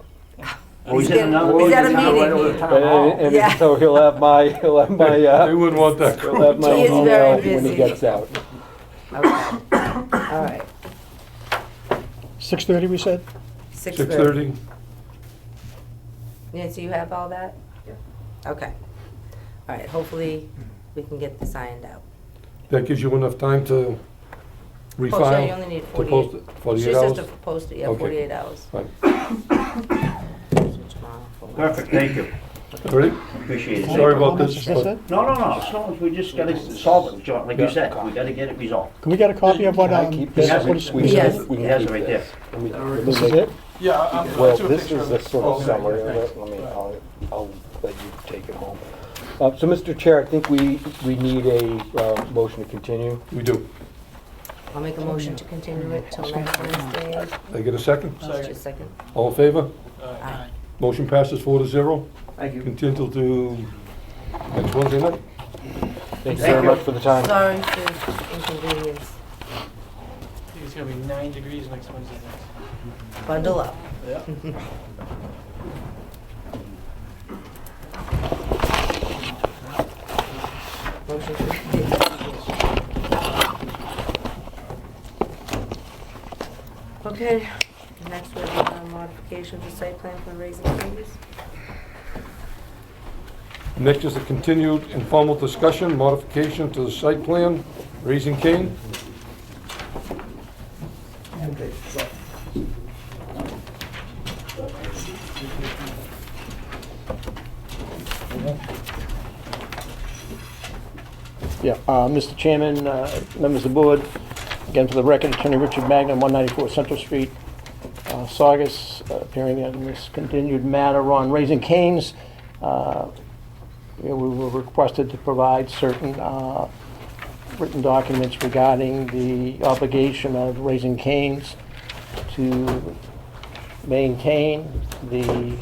Oh, he's in getting- another. he's at a Right over meeting. the town hall. And Yeah. so he'll have my, They wouldn't want that he'll have my He is email very when he busy. gets out. Okay, all right. 6:30, we said? 6:30. Nancy, you have all that? Yeah. Okay. All right, hopefully we can get this ironed out. That gives you enough time to Oh, so refile? you only need To 48. post it, 48 She hours? says to post it, yeah, Okay. 48 hours. Fine. So tomorrow for Perfect, thank you. All right? Appreciate it. Sorry about Comments, this. that's but- it? No, we just gotta solve it, John, like you Yeah. said, we gotta get it resolved. Can we get a copy of what, Can I keep He this? has what it. is- We Yes. we He can has keep it right this. there. Let me this is make- it? Yeah, I'm. Well, I took a this picture is of the it. sort of summary of it. I'll let you take it home. So, Mr. Chair, I think we need a motion to continue. We do. I'll make a motion to continue it till next Wednesday. I get a second? Just a second. All in favor? Aye. Motion passes 4-0. Thank you. Continue to next Wednesday night. Thank you very much for the time. Sorry for inconvenience. It's gonna be 9 degrees next Wednesday night. Bundle up. Yeah. Motion to continue. Okay, next we have a modification to site plan for Raising Cane's. Next is a continued informal discussion, modification to the site plan, Raising Cane. Yeah, Mr. Chairman, members of the board, again for the record, Attorney Richard Magnan, 194 Central Street, Saugus, appearing in this continued matter on Raising Cane's. We were requested to provide certain written documents regarding the obligation of Raising Cane's to maintain the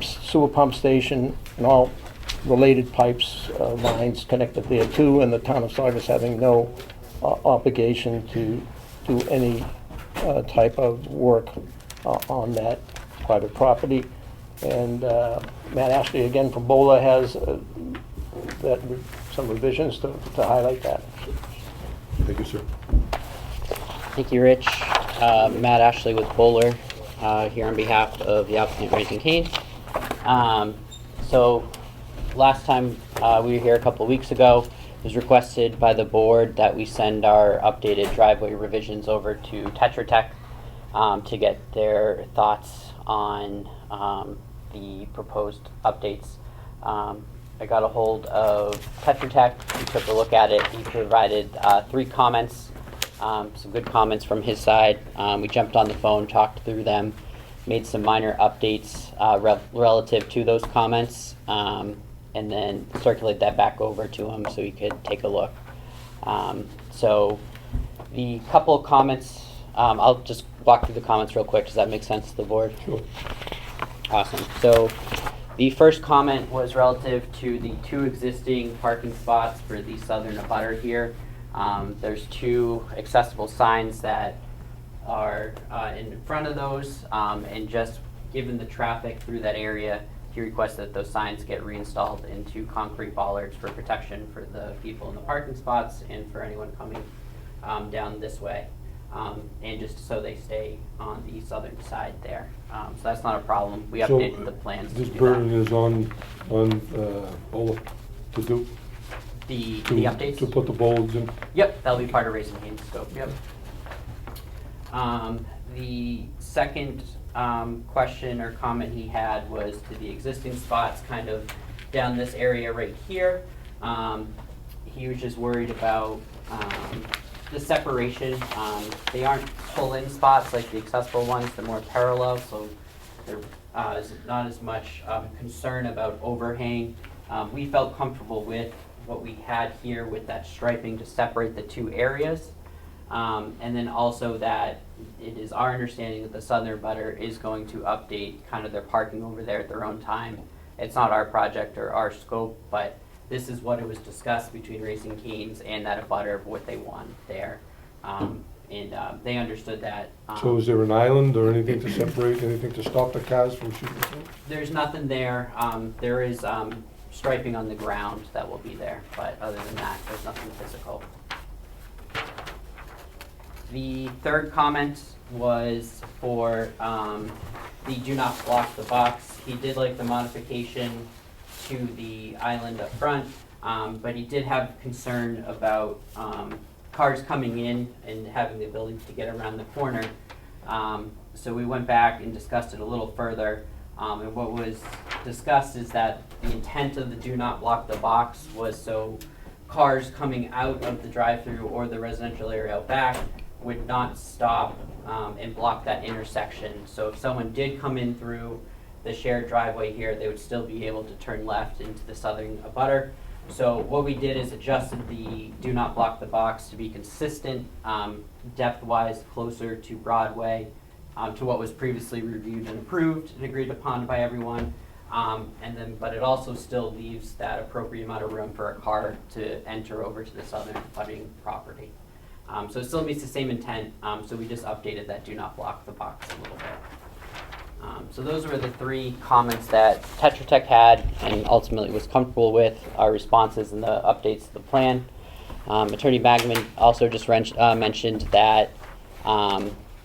sewer pump station and all related pipes, lines connected there too, and the town of Saugus having no obligation to do any type of work on that private property. And Matt Ashley, again from BOLA, has some revisions to highlight that. Thank you, sir. Thank you, Rich. Matt Ashley with Bowler, here on behalf of the applicant Raising Cane. So last time we were here a couple of weeks ago, it was requested by the board that we send our updated driveway revisions over to Tetra Tech to get their thoughts on the proposed updates. I got a hold of Tetra Tech. He took a look at it. He provided 3 comments, some good comments from his side. We jumped on the phone, talked through them, made some minor updates relative to those comments, and then circulate that back over to him so he could take a look. So the couple of comments, I'll just walk through the comments real quick. Does that make sense to the board? Sure. Awesome. So the first comment was relative to the 2 existing parking spots for the southern abutter here. There's 2 accessible signs that are in front of those, and just given the traffic through that area, he requests that those signs get reinstalled into concrete bollards for protection for the people in the parking spots and for anyone coming down this way, and just so they stay on the southern side there. So that's not a problem. We updated the plans to This do burden that. is on BOLA to do? The to- updates? To put the bollards in? Yep, that'll be part of Raising Cane's scope, yep. The second question or comment he had was to the existing spots kind of down this area right here. He was just worried about the separation. They aren't pull-in spots like the accessible ones, they're more parallel, so there is not as much concern about overhang. We felt comfortable with what we had here with that striping to separate the 2 areas. And then also that it is our understanding that the southern butter is going to update kind of their parking over there at their own time. It's not our project or our scope, but this is what it was discussed between Raising Cane's and that abutter of what they want there. And they understood that. So is there an island or anything to separate, anything to stop the cars from shooting through? There's nothing there. There is striping on the ground that will be there, but other than that, there's nothing physical. The third comment was for the do not block the box. He did like the modification to the island up front, but he did have concern about cars coming in and having the ability to get around the corner. So we went back and discussed it a little further. And what was discussed is that the intent of the do not block the box was so cars coming out of the drive-through or the residential area out back would not stop and block that intersection. So if someone did come in through the shared driveway here, they would still be able to turn left into the southern abutter. So what we did is adjusted the do not block the box to be consistent depth-wise closer to Broadway, to what was previously reviewed and approved and agreed upon by everyone. But it also still leaves that appropriate amount of room for a car to enter over to the southern abutting property. So it still meets the same intent, so we just updated that do not block the box a little bit. So those were the 3 comments that Tetra Tech had and ultimately was comfortable with, our responses and the updates to the plan. Attorney Bagman also just mentioned that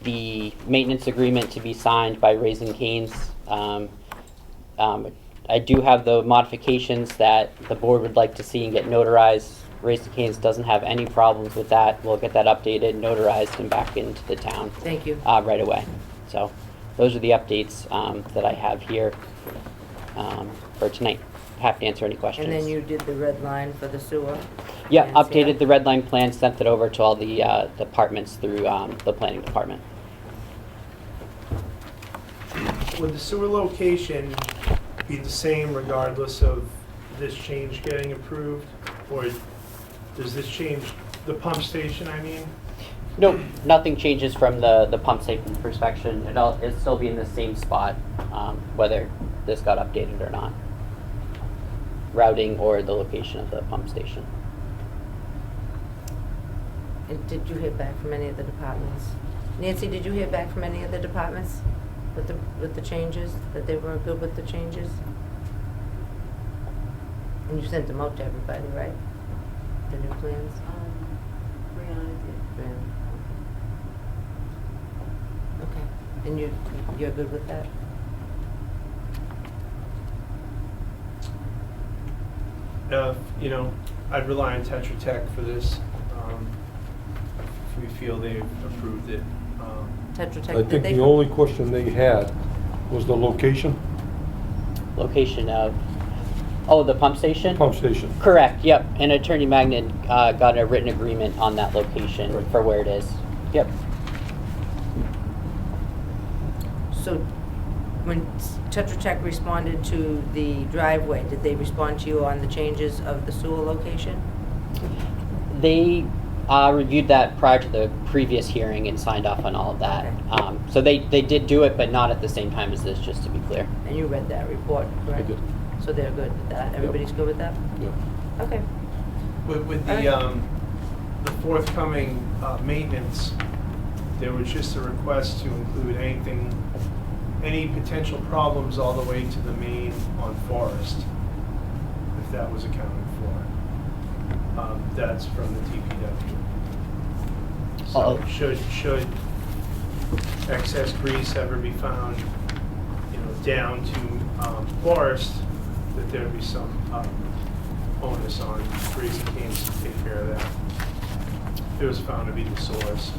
the maintenance agreement to be signed by Raising Cane's, I do have the modifications that the board would like to see and get notarized. Raising Cane's doesn't have any problems with that. We'll get that updated, notarized, and back into the town Thank you. right away. So those are the updates that I have here for tonight. Happy to answer any questions. And then you did the red line for the sewer? Yeah, plans, updated the red line plan, sent it over to all the departments through the planning department. Would the sewer location be the same regardless of this change getting approved? Or does this change the pump station, I mean? Nope, nothing changes from the pump station perspective. It'll still be in the same spot, whether this got updated or not. Routing or the location of the pump station. And did you hear back from any of the departments? Nancy, did you hear back from any of the departments with the changes, that they were good with the changes? And you sent them out to everybody, right? The new plans? Brianna did. Brianna, okay. And you're good with that? You know, I'd rely on Tetra Tech for this. If we feel they've approved it. Tetra Tech, I did think they? the only question they had was the location, Location of, the pump station? pump station. Correct, yep. And Attorney Magnan got a written agreement on that location Right. for where it is. Yep. So when Tetra Tech responded to the driveway, did they respond to you on the changes of the sewer location? They reviewed that prior to the previous hearing and signed off on all of that. Okay. So they did do it, but not at the same time as this, just to be clear. And you read that report, correct? I did. So they're good with that? Everybody's good with that? Yeah. Okay. With Alright. the forthcoming maintenance, there was just a request to include any potential problems all the way to the main on Forest, if that was accounted for. That's from the DPW. So should excess grease ever be found, down to Forest, that there'd be some onus on Raising Cane's to take care of that. It was found to be the source.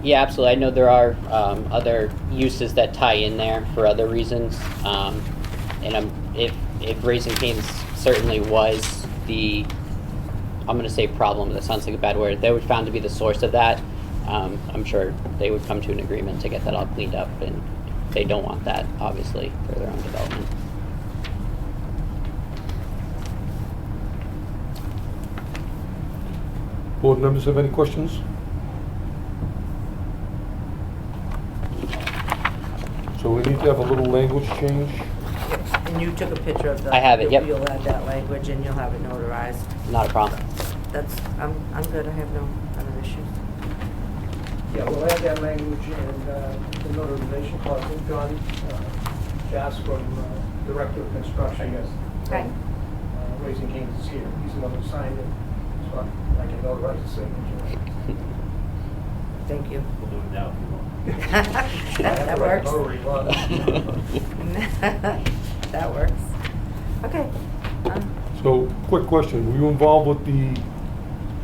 Yeah, absolutely. I know there are other uses that tie in there for other reasons. And if Raising Cane's certainly was the, I'm going to say problem, that sounds like a bad word, they were found to be the source of that, I'm sure they would come to an agreement to get that all cleaned up, and they don't want that, obviously, for their own development. Board members have any questions? So we need to have a little language change. And you took a picture of the... I have it, yep. You'll add that language and you'll have it notarized. Not a problem. I'm good, I have no other issues. Yeah, we'll add that language and the notarization clause. I think John Jasper, Director of Construction, Okay. Raising Cane's is here. He's the one who signed it, so I can notarize the signature. Thank you. We'll do it now if you want. That works. Notary, well, That works. Okay. So, quick question, were you involved with the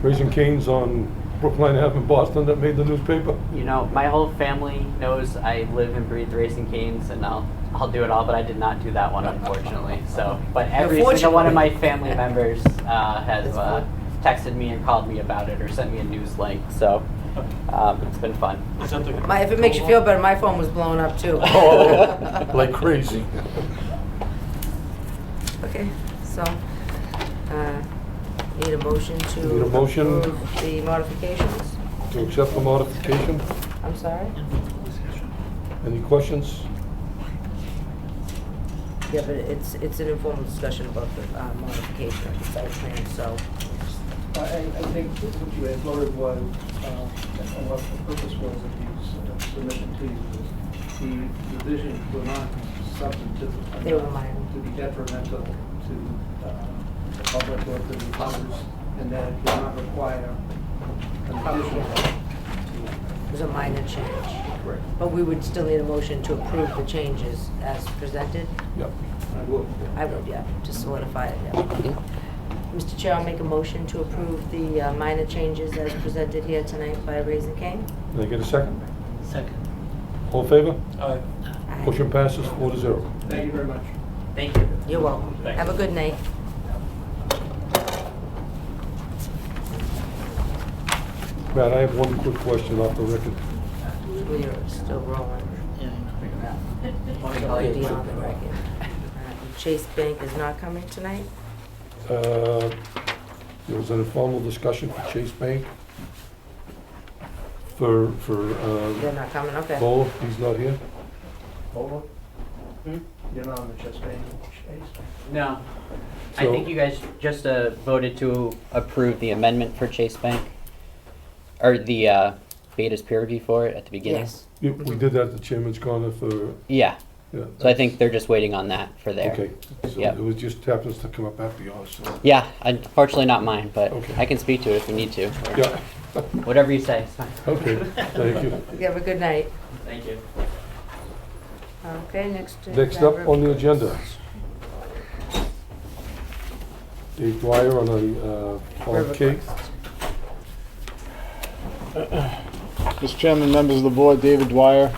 Raising Cane's on Brookline Ave in Boston that made the newspaper? You know, my whole family knows I live and breathe Raising Cane's, and I'll do it all, but I did not do that one, unfortunately. So, but every single one of my family members has texted me and called me about it or sent me a news link. So it's been fun. Is that the If it makes you feel better, my phone was blowing up too. Oh, like crazy. Okay, so, need a motion to Need a motion? approve the modifications? To accept the modification? I'm sorry? Any questions? Yeah, but it's an informal discussion about the modification of the site plan, so I think what you had voted was, and what the purpose was of these submission to you, was the revisions were not substantive They were enough minor. to be detrimental to the public or to the others, and that it did not require an additional. It was a minor change. Correct. But we would still need a motion to approve the changes as presented? Yep. I will. I would, yeah, to solidify it, yeah. Mr. Chair, I'll make a motion to approve the minor changes as presented here tonight by Raising Cane. Can I get a second? Second. All in favor? Aye. Aye. Motion passes 4-0. Thank you very much. Thank you. You're welcome. Have a good night. Matt, I have one quick question off the record. We are still rolling. Yeah. Beyond the record. Chase Bank is not coming tonight? There was an informal discussion for Chase Bank. For They're not coming, okay. Bo, he's not here. Over? You're not on the chest page? No. I So- think you guys just voted to approve the amendment for Chase Bank, or the Beta's peer review for it at the beginning. Yes. Yeah, we did that at the chairman's corner for, Yeah. yeah. So I think they're just waiting on that for there. Okay, so Yep. it was just happens to come up after yours, so. Yeah, unfortunately not mine, but Okay. I can speak to it if we need to. or Yeah, Whatever you say. It's fine. okay, thank you. You have a good night. Thank you. Okay, next. Next up on the agenda. Dave Dwyer on a Farm Cake. Mr. Chairman, members of the board, David Dwyer,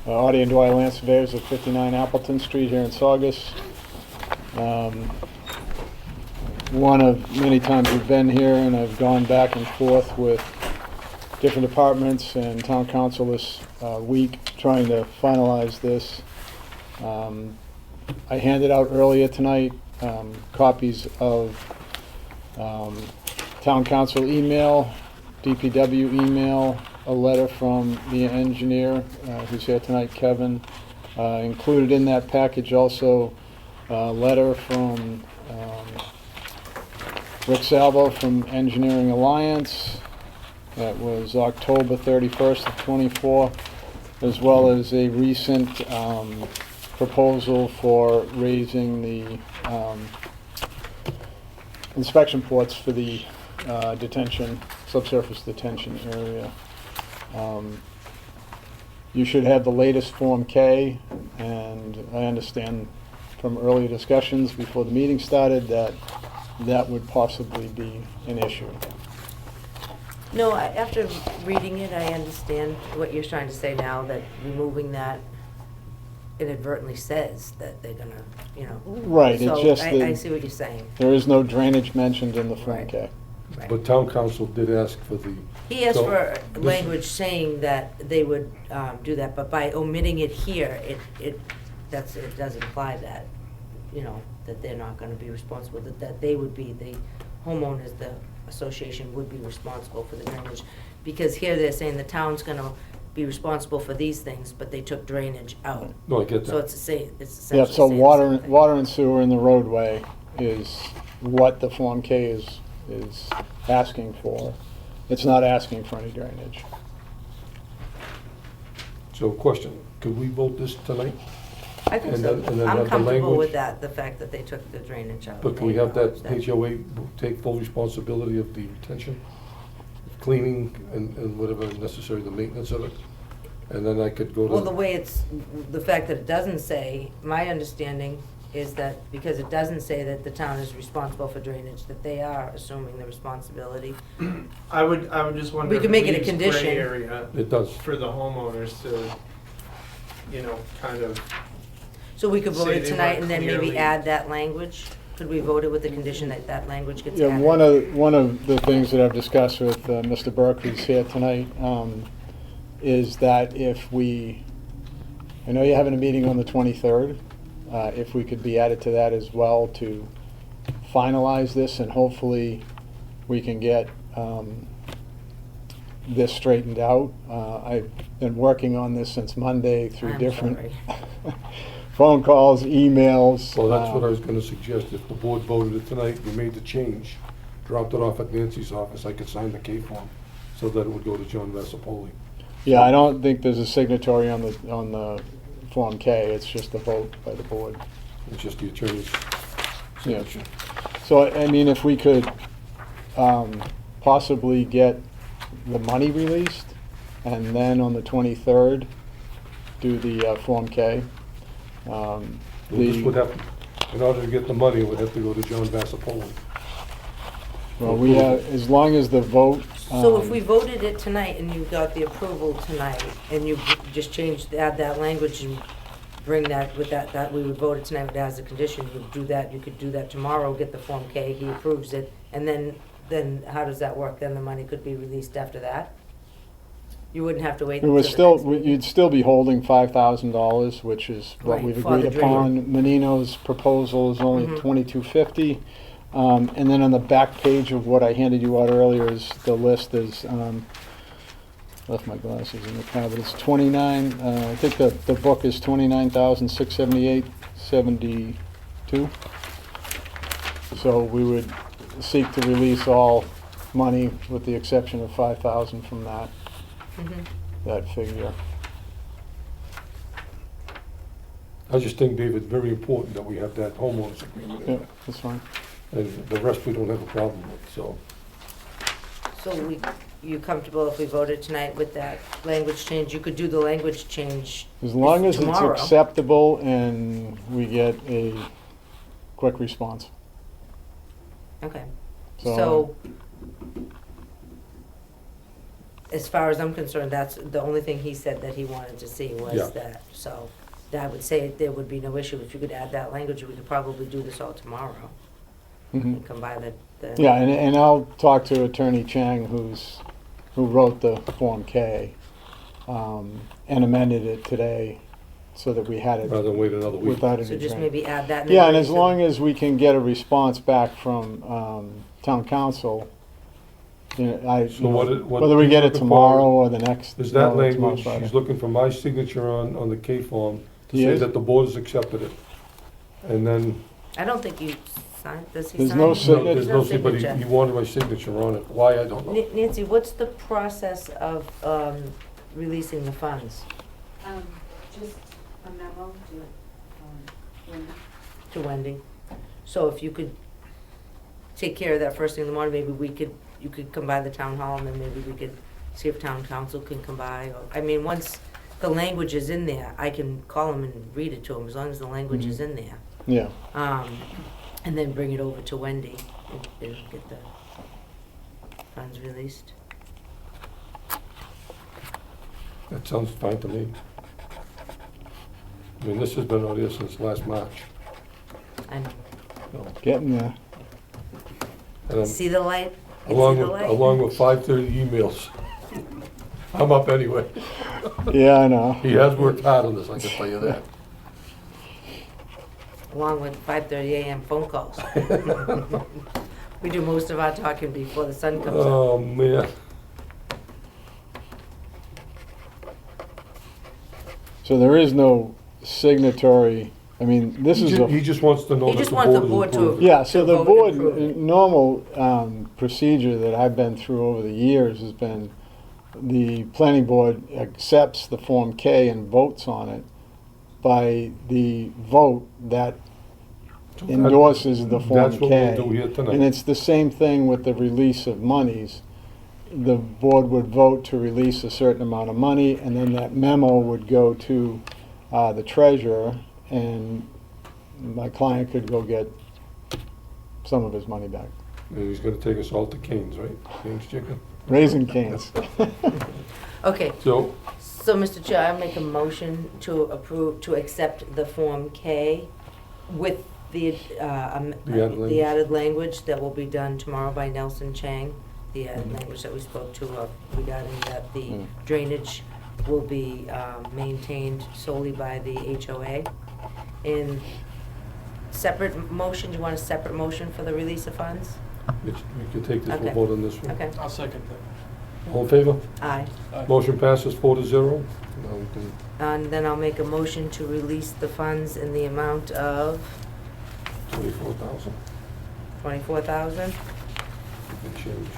Audie and Dwyer Land Surveyors of 59 Appleton Street here in Saugus. One of many times we've been here, and I've gone back and forth with different departments and town council this week trying to finalize this. I handed out earlier tonight copies of town council email, DPW email, a letter from the engineer who's here tonight, Kevin. Included in that package also a letter from Rick Salvo from Engineering Alliance. That was October 31st of '24, as well as a recent proposal for raising the inspection ports for the detention, subsurface detention area. You should have the latest Form K, and I understand from earlier discussions before the meeting started that that would possibly be an issue. No, after reading it, I understand what you're trying to say now, that removing that inadvertently says that they're gonna, you know. Right, it's So just I that see what you're saying. there is no drainage mentioned in the Form Right. K. Right. But town council did ask for the. He asked So, for this- language saying that they would do that, but by omitting it here, it does imply that, you know, that they're not gonna be responsible, that they would be, the homeowners, the association would be responsible for the drainage. Because here they're saying the town's gonna be responsible for these things, but they took drainage out. No, I get So that. it's the same, it's Yeah, essentially so saying the water, same thing. water and sewer in the roadway is what the Form K is asking for. It's not asking for any drainage. So question, could we vote this tonight? I think and so. then- and then have I'm the comfortable language? with that, the fact that they took the drainage out. But can we They have that acknowledge HOA take full responsibility of the retention, cleaning and whatever is necessary, the maintenance of it? And then I could go to. Well, the way it's, the fact that it doesn't say, my understanding is that because it doesn't say that the town is responsible for drainage, that they are assuming the responsibility. I would just wonder We if could it make it a leaves condition. gray area It does. for the homeowners to, you know, kind of, So we could vote Say it they tonight want and then maybe clearly- add that language? Could we vote it with the condition that that language gets Yeah, added? one of the things that I've discussed with Mr. Burke, who's here tonight, is that if we, I know you're having a meeting on the 23rd, if we could be added to that as well to finalize this, and hopefully we can get this straightened out. I've been working on this since Monday through I'm different sorry. phone calls, emails. Well, that's what I was gonna suggest, if the board voted it tonight, we made the change, dropped it off at Nancy's office, I could sign the K form so that it would go to John Vassapoli. Yeah, I don't think there's a signatory on the Form K, it's just a vote by the board. It's just the attorney's signature. So, I mean, if we could possibly get the money released, and then on the 23rd, do the Form K. This would have, in order to get the money, it would have to go to John Vassapoli. Well, we have, as long as the vote. So if we voted it tonight and you got the approval tonight, and you just changed, add that language and bring that with that we would vote it tonight as a condition, you do that, you could do that tomorrow, get the Form K, he approves it, and then how does that work? Then the money could be released after that? You wouldn't have to wait It until was the still, next meeting? you'd still be holding $5,000, which is what Right, we've for the agreed upon. Menino's proposal is only Mhm. $2,250. And then on the back page of what I handed you out earlier is, the list is, left my glasses in the car, but it's 29, I think the book is 29,678.72. So we would seek to release all money with the exception of 5,000 from that figure. I just think, David, very important that we have that homeowners agreement in Yeah, there. that's fine. And the rest we don't have a problem with, so. So you comfortable if we voted tonight with that language change? You could do the language change As long as it's tomorrow. acceptable and we get a quick response. Okay. So- So, as far as I'm concerned, that's the only thing he said that he wanted to see Yeah. was that. So, I would say there would be no issue. If you could add that language, we could probably do this all tomorrow. Mhm. And combine the. Yeah, and I'll talk to Attorney Chang, who wrote the Form K, and amended it today so that we had it Rather than wait another week. without any So just change. maybe add that. Yeah, and as long as we can get a response back from town council, you know, So what whether we he's get it looking tomorrow for or the next. is that no, tomorrow's language, Friday. he's looking for my signature on the K form to He say is? that the board has accepted it. And then, I don't think you signed, does he There's sign? no no, signature. there's no, but he wanted my signature on it. Why, I don't know. Nancy, what's the process of releasing the funds Just a memo Wendy. to Wendy? So if you could take care of that first thing in the morning, maybe you could come by the town hall, and then maybe we could see if town council can come by. Or, I mean, once the language is in there, I can call him and read it to him, as long as the language is in there. Yeah. And then bring it over to Wendy and get the funds released. That sounds fine to me. I mean, this has been on here since last March. And So, Getting there. and see the light? You along see the with, light? along with 5:30 emails. I'm up anyway. Yeah, I know. He has worked hard on this, I can tell you that. Along with 5:30 a.m. phone calls. We do most of our talking before the sun comes up. Oh, man. So there is no signatory, I mean, this is a. He just wants to know He that just the wants the board board has to- approved it. Yeah, so to the vote board, and approve it. normal procedure that I've been through over the years has been the planning board accepts the Form K and votes on it by the vote that So that- endorses the Form That's what K. we'll do here And tonight. it's the same thing with the release of monies. The board would vote to release a certain amount of money, and then that memo would go to the treasurer, and my client could go get some of his money back. And he's gonna take us all to Cane's, right? Cane's Chicken. Raising Cane's. Okay, So, so Mr. Chair, I make a motion to approve, to accept the Form K with the language. added language that will be done tomorrow by Nelson Chang, the added language that we spoke to regarding that the drainage will be maintained solely by the HOA. In separate motion, do you want a separate motion for the release of funds? we can take this, we'll Okay. vote on this one. Okay, I'll second that. All in favor? aye. Motion passes 4-0. Now we can- And then I'll make a motion to release the funds in the amount of 24,000. 24,000. and change.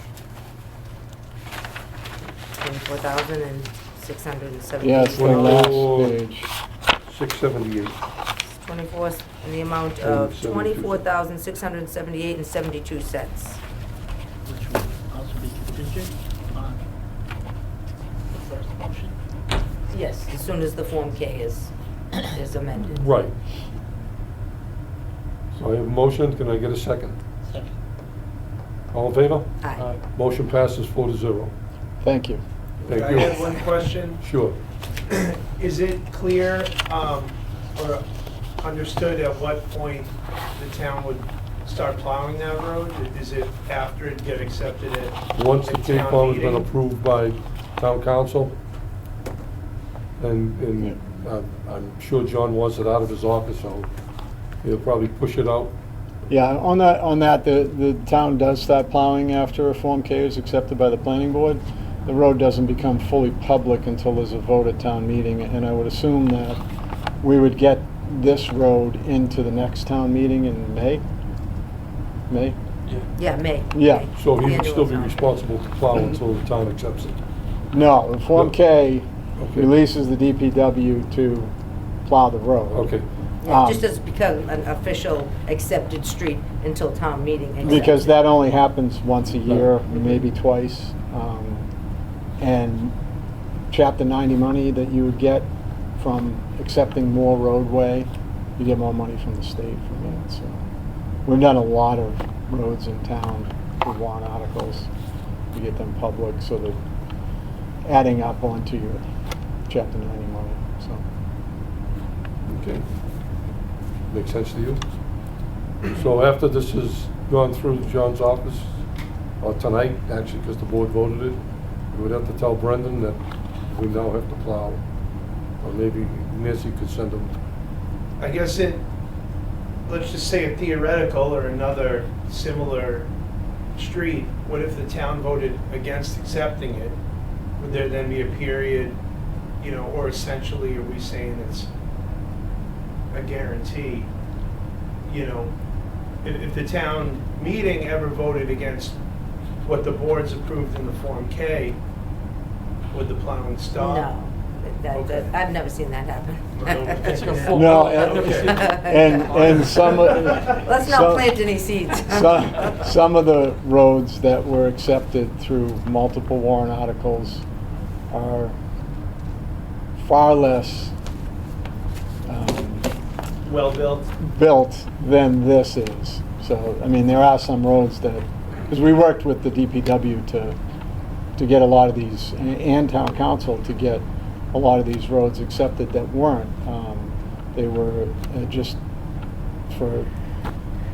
24,678. Yeah, it's the last page. 678. 24, in the amount of 72. 24,678 and 72 cents. Which will also be contingent on the first motion. Yes, as soon as the Form K is amended. Right. So I have a motion, can I get a second? Second. All in favor? Aye. Motion passes 4-0. Thank you. Thank I you. had one question. Sure. Is it clear or understood at what point the town would start plowing that road? Is it after it get accepted at Once the the Cape town Farm has been meeting? approved by town council, and I'm sure John wants it out of his office, so he'll probably push it out. Yeah, on that, the town does start plowing after a Form K is accepted by the planning board. The road doesn't become fully public until there's a vote at town meeting, and I would assume that we would get this road into the next town meeting in May? May? Yeah, May. Yeah. May. So he would Annual still be town. responsible to plow until the town accepts it. No, the Form K Okay. releases the DPW to plow the road. Okay, Yeah, just as become an official accepted street until town meeting accepts Because it. that only happens once a year, maybe twice. And Chapter 90 money that you would get from accepting more roadway, you get more money from the state from that. So we've done a lot of roads in town with warrant articles to get them public, so that adding up onto your Chapter 90 money. So okay. Makes sense to you? So after this has gone through John's office, or tonight, actually, because the board voted it, we would have to tell Brendan that we now have to plow. Or maybe Nancy could send him. I guess let's just say a theoretical or another similar street, what if the town voted against accepting it? Would there then be a period, or essentially are we saying it's a guarantee? If the town meeting ever voted against what the board's approved in the Form K, would the plowing stop? No, Okay. I've never seen that happen. It's a full. no, Okay. and some Let's not plant any seeds. some of the roads that were accepted through multiple warrant articles are far less Well-built? built than this is. So, I mean, there are some roads that, because we worked with the DPW to get a lot of these, and town council to get a lot of these roads accepted that weren't. They were just for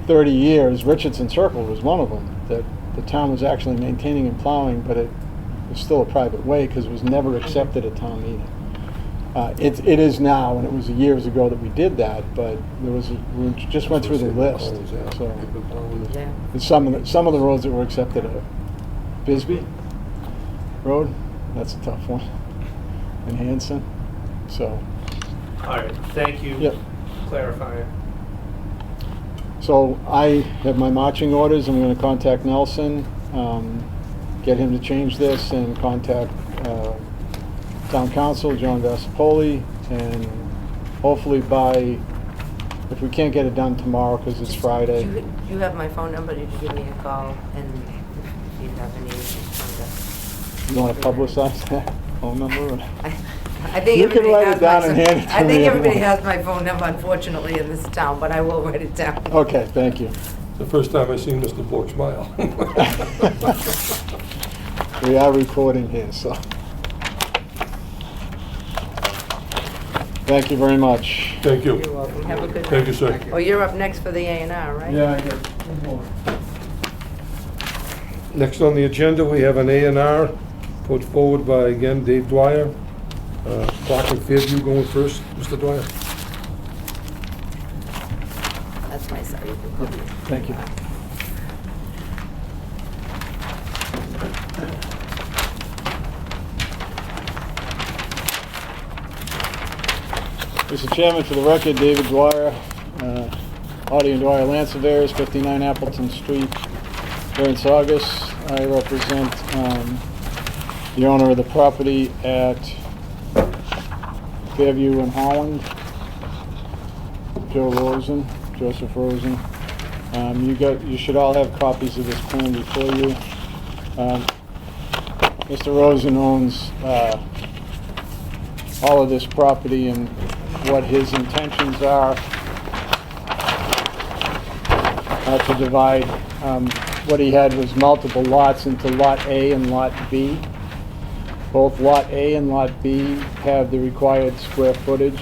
30 years, Richardson Circle was one of them, that the town was actually maintaining and plowing, but it was still a private way because it was never accepted at town meeting. It is now, and it was years ago that we did that, but we just went through the list. So Yeah. and some of the roads that were accepted are Bisbee Road, that's a tough one, and Hanson. So All right, thank you. Yep. Clarifying. So I have my marching orders. I'm going to contact Nelson, get him to change this, and contact Town Council, John Vassapoli, and hopefully if we can't get it done tomorrow because it's Friday. You have my phone number, you can give me a call, and if you have any issues, You want to publicize that phone number? I think You can everybody write has it down my- and hand it to I me think if you everybody want. has my phone number, unfortunately, in this town, but I will write it down. Okay, thank you. It's the first time I've seen Mr. Bork smile. We are recording here, so. Thank you very much. Thank you. You're welcome, have a good night. Thank you, sir. Oh, you're up next for the A&R, right? Yeah, I got one more. Next on the agenda, we have an A&R put forward by, again, Dave Dwyer. Clark and Fairview going first. Mr. Dwyer? That's my side. You can call me. Thank you. Mr. Chairman, for the record, David Dwyer, Audie and Dwyer Land Surveyors, 59 Appleton Street, here in Saugus. I represent the owner of the property at Fairview in Holland, Joseph Rosen. You should all have copies of this plan before you. Mr. Rosen owns all of this property, and what his intentions are to divide. What he had was multiple lots into Lot A and Lot B. Both Lot A and Lot B have the required square footage.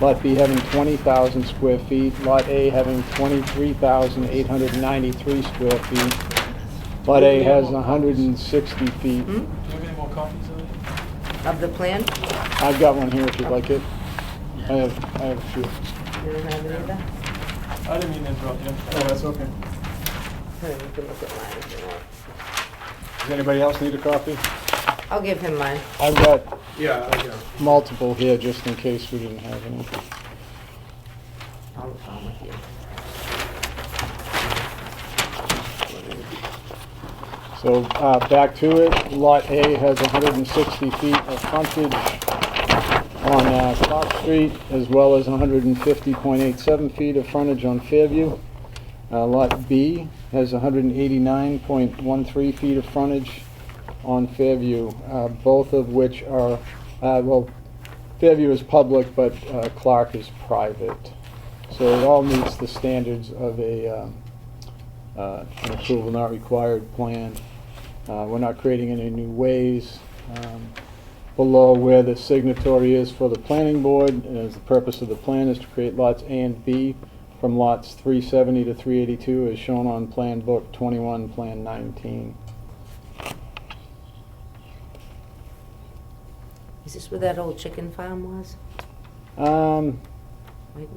Lot B having 20,000 square feet, Lot A having 23,893 square feet. Lot A has 160 feet. Do you have any more copies of it? Of the plan? I've got one here if you'd like it. I have a few. You don't have it either? I didn't mean to interrupt you. Oh, that's okay. Here, you can look at mine if you want. Does anybody else need a copy? I'll give him mine. I've got Yeah, I got it. multiple here just in case we didn't have any. I'll with you. So back to it, Lot A has 160 feet of frontage on Clark Street, as well as 150.87 feet of frontage on Fairview. Lot B has 189.13 feet of frontage on Fairview, both of which are, well, Fairview is public, but Clark is private. So it all meets the standards of an approval not required plan. We're not creating any new ways. Below where the signatory is for the planning board, as the purpose of the plan is to create lots A and B from lots 370 to 382 as shown on Plan Book 21, Plan 19. Is this where that old chicken farm was?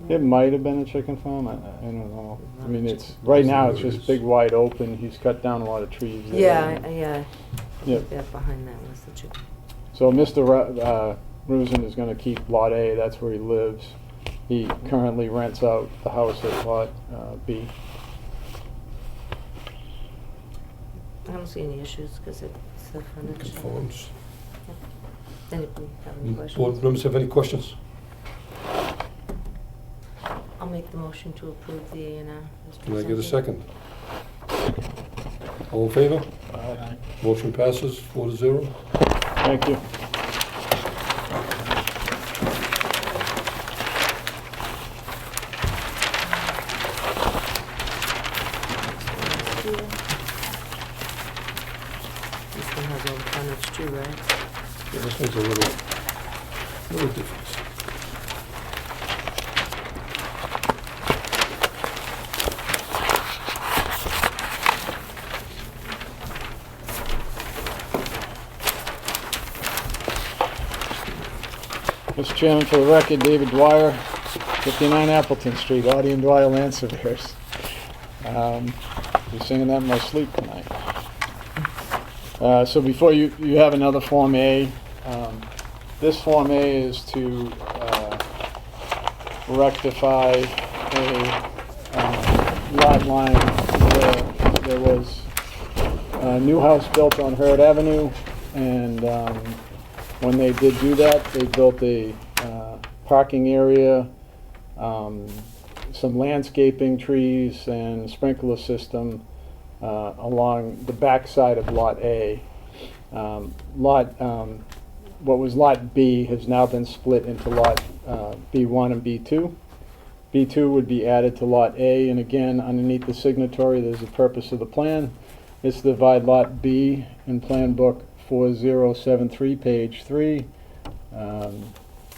It might have been a chicken farm. I don't know. I mean, it's right now it's just big wide open. He's cut down a lot of trees there. Yeah. Yep. Yeah, behind that was the chicken. So Mr. Rusin is going to keep Lot A. That's where he lives. He currently rents out the house at Lot B. I don't see any issues because it's the frontage. Conforms. Anybody have any Board questions? members have any questions? I'll make the motion to approve the A&R. as Can I get a presented. second? All in favor? Aye. Motion passes 4-0. Thank you. This one has all the frontage too, right? Yeah, this one's a little different. Mr. Chairman, for the record, David Dwyer, 59 Appleton Street, Audie and Dwyer Land Surveyors. Be singing that in my sleep tonight. So before you have another Form A. This Form A is to rectify a lot line where there was a new house built on Hurd Avenue, and when they did do that, they built a parking area, some landscaping, trees, and sprinkler system along the back side of Lot A. What was Lot B has now been split into Lot B1 and B2. B2 would be added to Lot A, and again, underneath the signatory, there's the purpose of the plan. It's to divide Lot B in Plan Book 4073, page 3,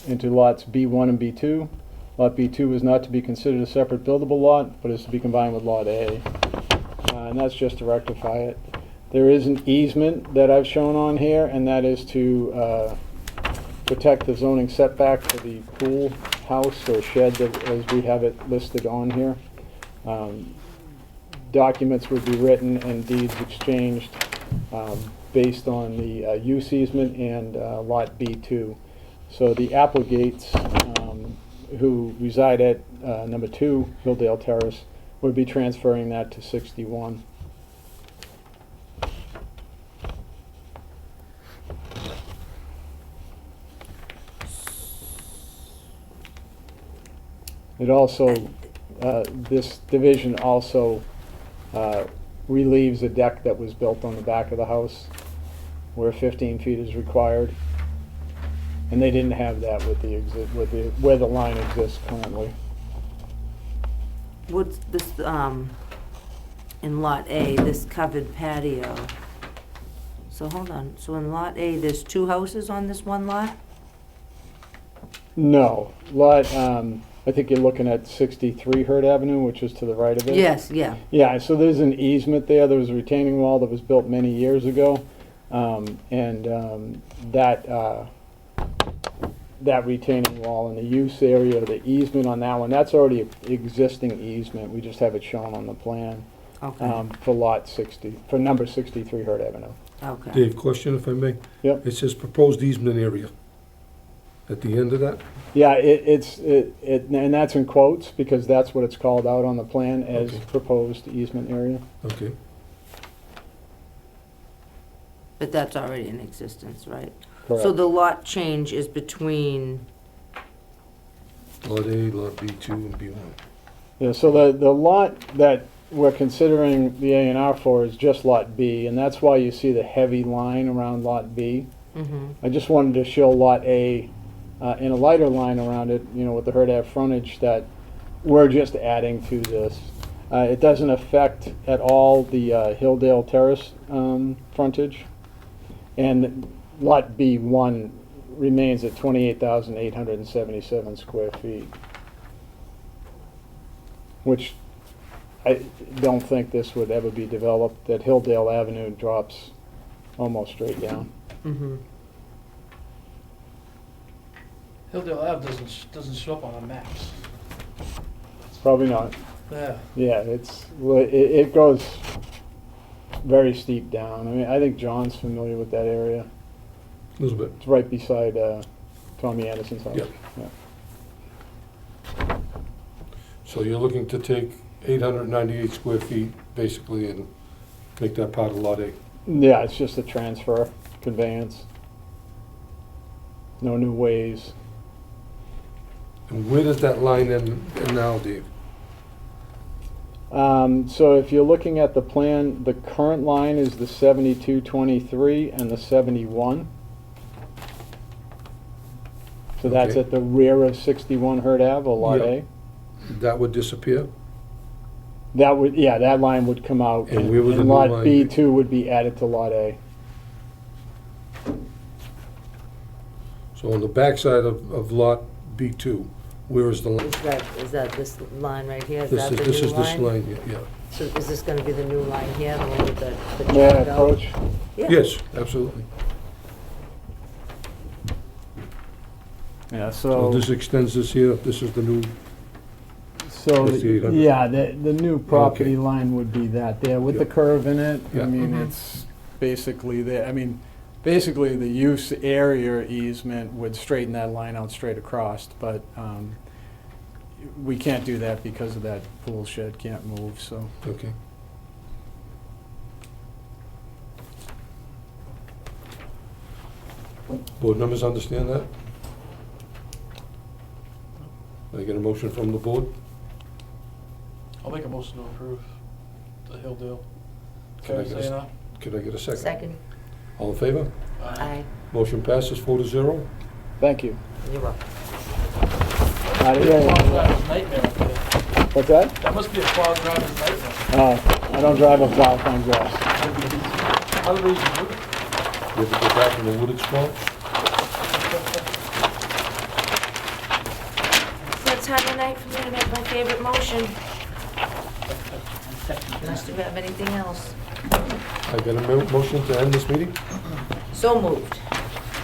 into lots B1 and B2. Lot B2 is not to be considered a separate buildable lot, but is to be combined with Lot A. And that's just to rectify it. There is an easement that I've shown on here, and that is to protect the zoning setback for the pool house or shed as we have it listed on here. Documents would be written and deeds exchanged based on the use easement and Lot B2. So the Applegates, who reside at number 2 Hilldale Terrace, would be transferring that to 61. It also, this division also relieves a deck that was built on the back of the house where 15 feet is required. And they didn't have that with where the line exists currently. What's this, in Lot A, this covered patio? So hold on, so in Lot A, there's 2 houses on this one lot? No, I think you're looking at 63 Hurd Avenue, which is to the right of it. Yes, yeah. Yeah, so there's an easement there. There was a retaining wall that was built many years ago. That retaining wall and the use area, the easement on that one, that's already an existing easement. We just have it shown on the plan. Okay, For lot 60, for number 63 Hurd Avenue. okay. Dave, question if I may? Yep. It says proposed easement area. At the end of that? Yeah, and that's in quotes because that's what it's called out on the plan as Okay. proposed easement area. Okay. But that's already in existence, right? Correct. So the lot change is between, Lot A, Lot B2, and B1. Yeah, so the lot that we're considering the A&R for is just lot B, and that's why you see the heavy line around lot B. I just wanted to show lot A in a lighter line around it, with the Hurd Ave frontage that we're just adding to this. It doesn't affect at all the Hilldale Terrace frontage. And lot B1 remains at 28,877 square feet, which I don't think this would ever be developed. That Hilldale Avenue drops almost straight down. Hilldale Ave doesn't show up on the maps. Probably not. Yeah. Yeah, it goes very steep down. I mean, I think John's familiar with that area. A little bit. It's right beside Tommy Anderson's house. Yep. Yeah. So you're looking to take 898 square feet, basically, and make that part of Lot A. Yeah, it's just a transfer, conveyance. No new ways. And where does that line end now, Dave? So if you're looking at the plan, the current line is the 7223 and the 71. So that's Okay. at the rear of 61 Hurd Ave, or Lot Yep. A. That would disappear? That line would come out. And where would the and new Lot line be? B2 would be added to Lot A. So on the backside of Lot B2, where is the line? is that this line right here? Is This that is, the this new is this line, yeah. So is this gonna be the new line here, the one with the May I jump out? approach? Yeah. Yes, absolutely. Yeah, So this extends this here, this is the new, So, That's the 800. yeah, the new property Okay. line would be that there with the Yeah. curve in it. I Yeah. mean, it's basically there. I mean, basically the use area easement would straighten that line out straight across, but we can't do that because of that pool shed can't move, so. okay. Board members understand that? Can I get a motion from the board? I'll make a motion to approve the Hilldale. Can I Can I get say a, no? can I get a second? Second, All in favor? aye, Motion passes 4-0. Thank you. you're welcome. Fog driver's nightmare up there. What's that? That must be a fog driver's nightmare. I don't drive a plow on grass. How do they even do it? You have to go back in the wooded spot? It's that time of night for me to make my favorite motion. Unless you have anything else. I get a motion to end this meeting? So moved.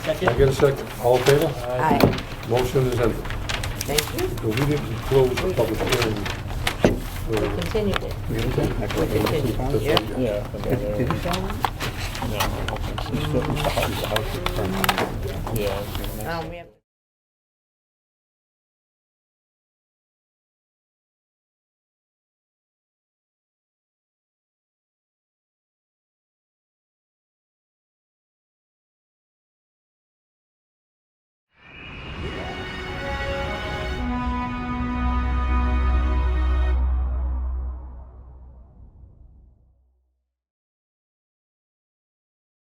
I get a second. All in favor? Aye. Motion is ended. Thank you. So we didn't close the public hearing. We continued it. We continued, That's yeah. right, Yeah. We have